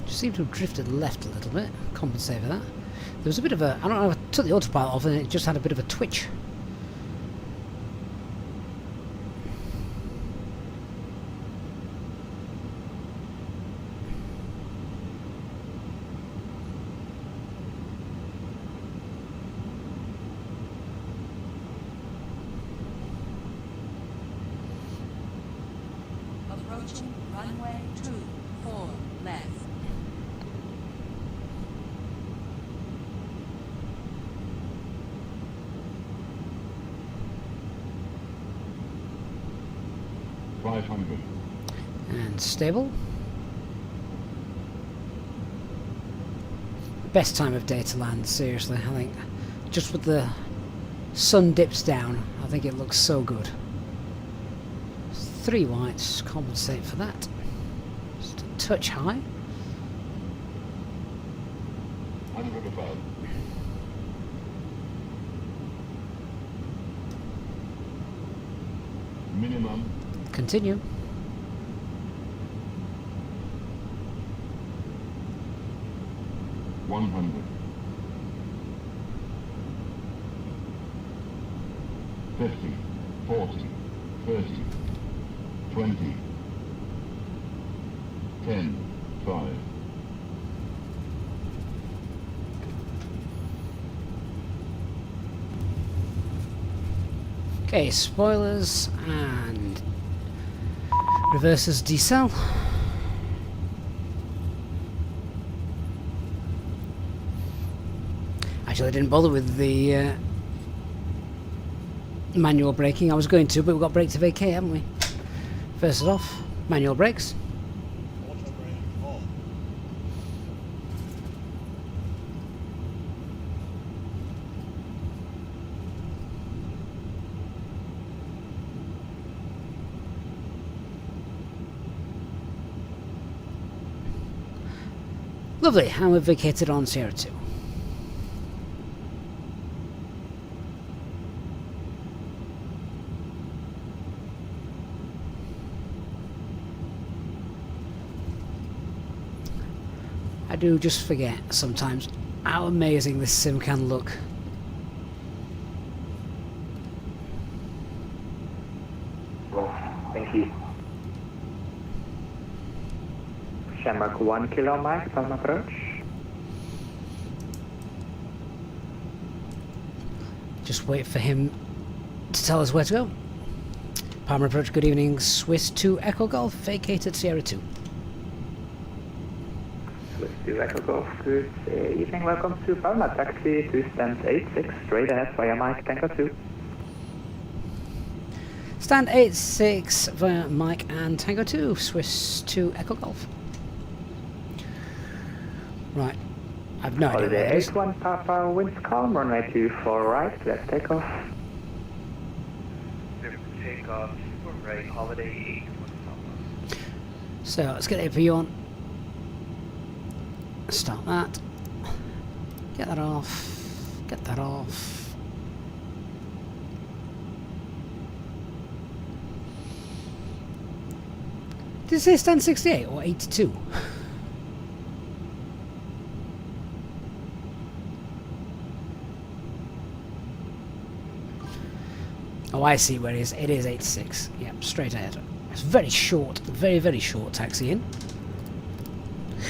Seemed to have drifted left a little bit. Compensate for that. There was a bit of a, I don't know, I took the autopilot off and it just had a bit of a twitch. Approaching runway 24 left. And stable. Best time of day to land, seriously. I think just with the sun dips down, I think it looks so good. 3 whites, compensate for that. Just a touch high. Minimum. Continue. $100. 50, 40, 30, 20, 10, 5. Okay, spoilers and reverses decel. Actually, I didn't bother with the manual braking. I was going to, but we've got brake to vacate, haven't we? First off, manual brakes. Lovely, and we've vacated on Sierra 2. I do just forget sometimes how amazing this sim can look. Well, thank you. Shamrock 1 kilo Mike, palm approach. Just wait for him to tell us where to go. Palmer approach, good evening. Swiss 2 Echo Golf, vacated Sierra 2. Swiss 2 Echo Golf, good evening, welcome to Palma, taxi to stand 86, straight ahead via Mike, Tango 2. Stand 86 via Mike and Tango 2, Swiss 2 Echo Golf. Right, I've no idea where it Holiday is. 81 Papa, winds calm, runway 24 right, let's take off. Take off, right, holiday 81 Papa. So let's get APU on. Start that. Get that off. Get that off. Did it say stand 68 or 82? Oh, I see where it is. It is 86. Yep, straight ahead. It's very short, very, very short taxi in.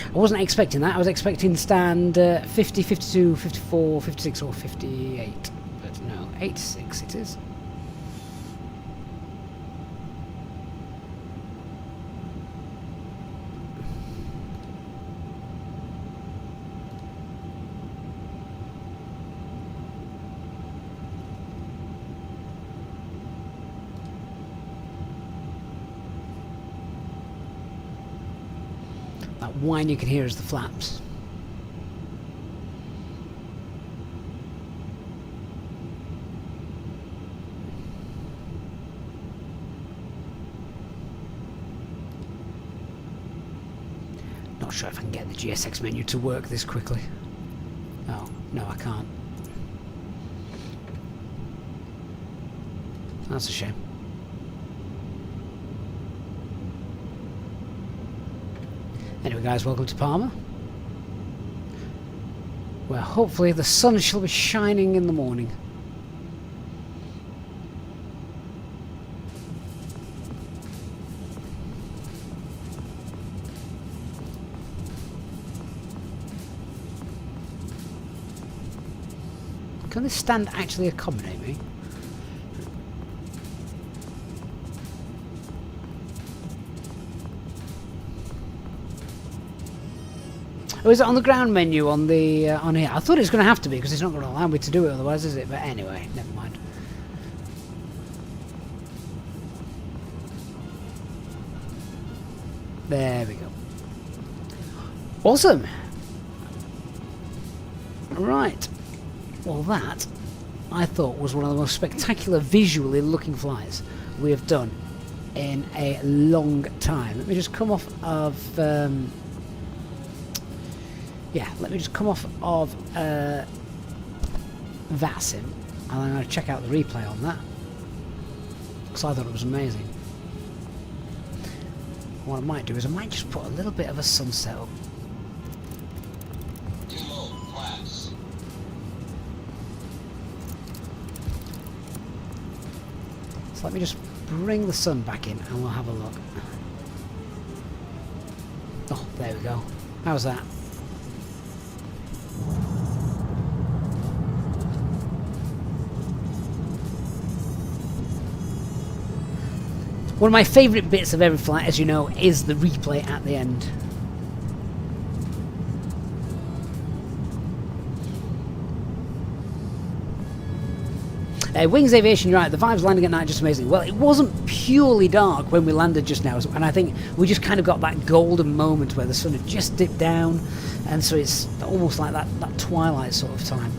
I wasn't expecting that. I was expecting stand 50, 52, 54, 56 or 58. But no, 86 it is. That whine you can hear is the flaps. Not sure if I can get the GSX menu to work this quickly. Oh, no I can't. That's a shame. Anyway guys, welcome to Palma, where hopefully the sun shall be shining in the morning. Can this stand actually accommodate me? Oh, is it on the ground menu on the on here? I thought it was going to have to be because it's not going to allow me to do it otherwise, is it? But anyway, never mind. There we go. Awesome. Right. Well, that I thought was one of the most spectacular visually looking flights we have done in a long time. Let me just come off of. Yeah, let me just come off of VATSIM, and I'm going to check out the replay on that, because I thought it was amazing. What I might do is I might just put a little bit of a sunset up. So let me just bring the sun back in and we'll have a look. Oh, there we go. How's that? One of my favourite bits of every flight, as you know, is the replay at the end. Wings Aviation, you're right, the vibes landing at night are just amazing. Well, it wasn't purely dark when we landed just now, and I think we just kind of got that golden moment where the sun had just dipped down, and so it's almost like that twilight sort of time.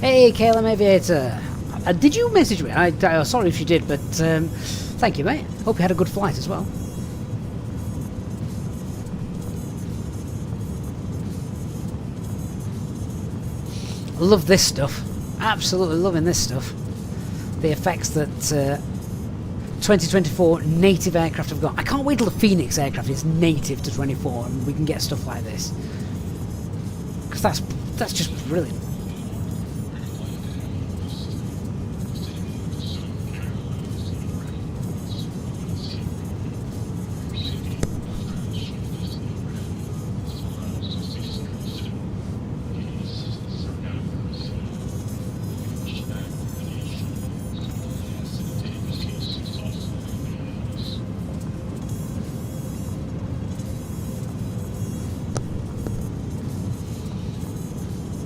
Hey, KLM Aviator. Did you message me? Sorry if you did, but thank you, mate. Hope you had a good flight as well. I love this stuff. Absolutely loving this stuff. The effects that 2024 native aircraft have got. I can't wait till the Phoenix aircraft is native to 24 and we can get stuff like this. Because that's just brilliant.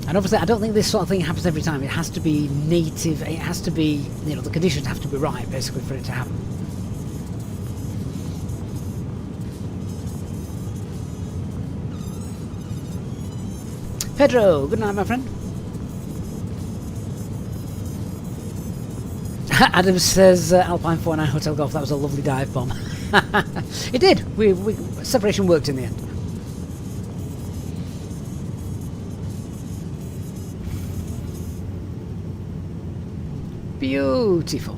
And obviously I don't think this sort of thing happens every time. It has to be native, it has to be, you know, the conditions have to be right basically for it to happen. Pedro, good night my friend. Adam says Alpine 49 Hotel Golf, that was a lovely dive bomb. It did, separation worked in the end. Beautiful.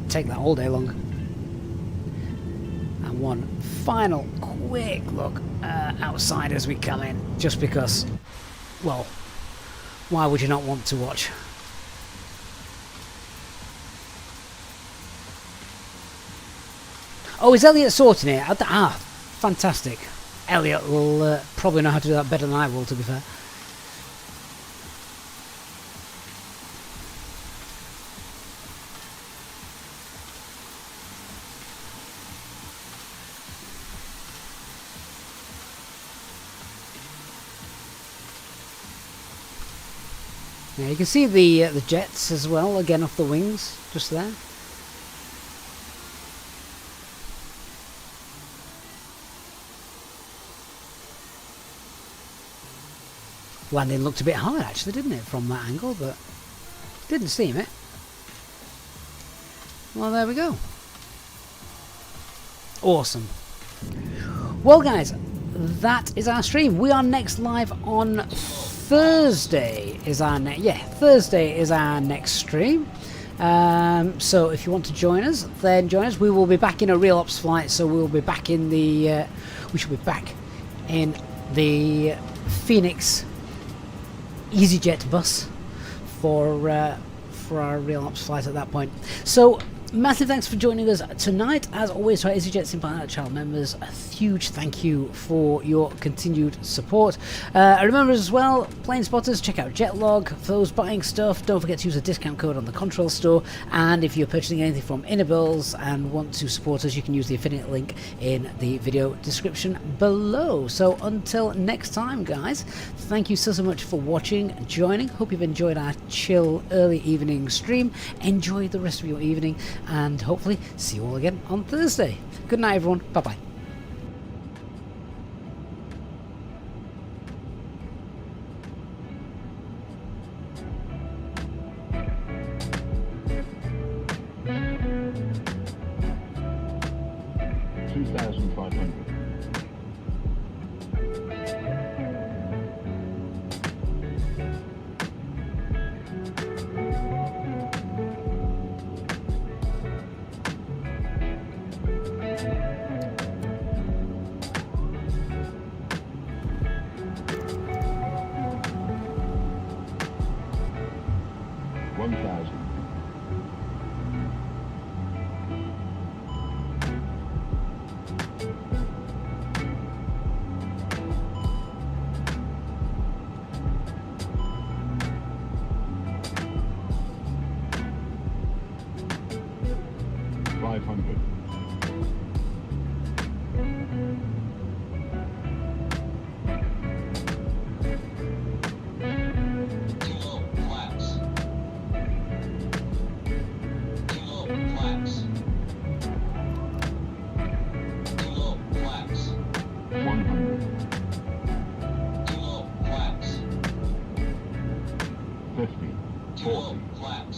Take that all day long. And one final quick look outside as we come in, just because, well, why would you not want to watch? Oh, is Elliot sorting it? Ah, fantastic. Elliot will probably know how to do that better than I will, to be fair. Now you can see the jets as well, again off the wings, just there. Landing looked a bit hard actually, didn't it, from that angle, but didn't seem it. Well, there we go. Awesome. Well guys, that is our stream. We are next live on Thursday is our Thursday is our next stream. So if you want to join us, then join us. We will be back in a real ops flight, so we'll be back in the we should be back in the Phoenix EasyJet bus for our real ops flight at that point. So massive thanks for joining us tonight. As always, to our EasyJet Simple channel members, a huge thank you for your continued support. Remember as well, plane spotters, check out Jetlog for those buying stuff. Don't forget to use the discount code on the Control store. And if you're purchasing anything from Inibuilds and want to support us, you can use the affiliate link in the video description below. So until next time, guys, thank you so much for watching, joining. Hope you've enjoyed our chill early evening stream. Enjoy the rest of your evening, and hopefully see you all again on Thursday. Good night, everyone. Bye-bye.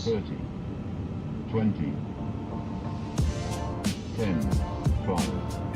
Thirty, 20, 10, 5.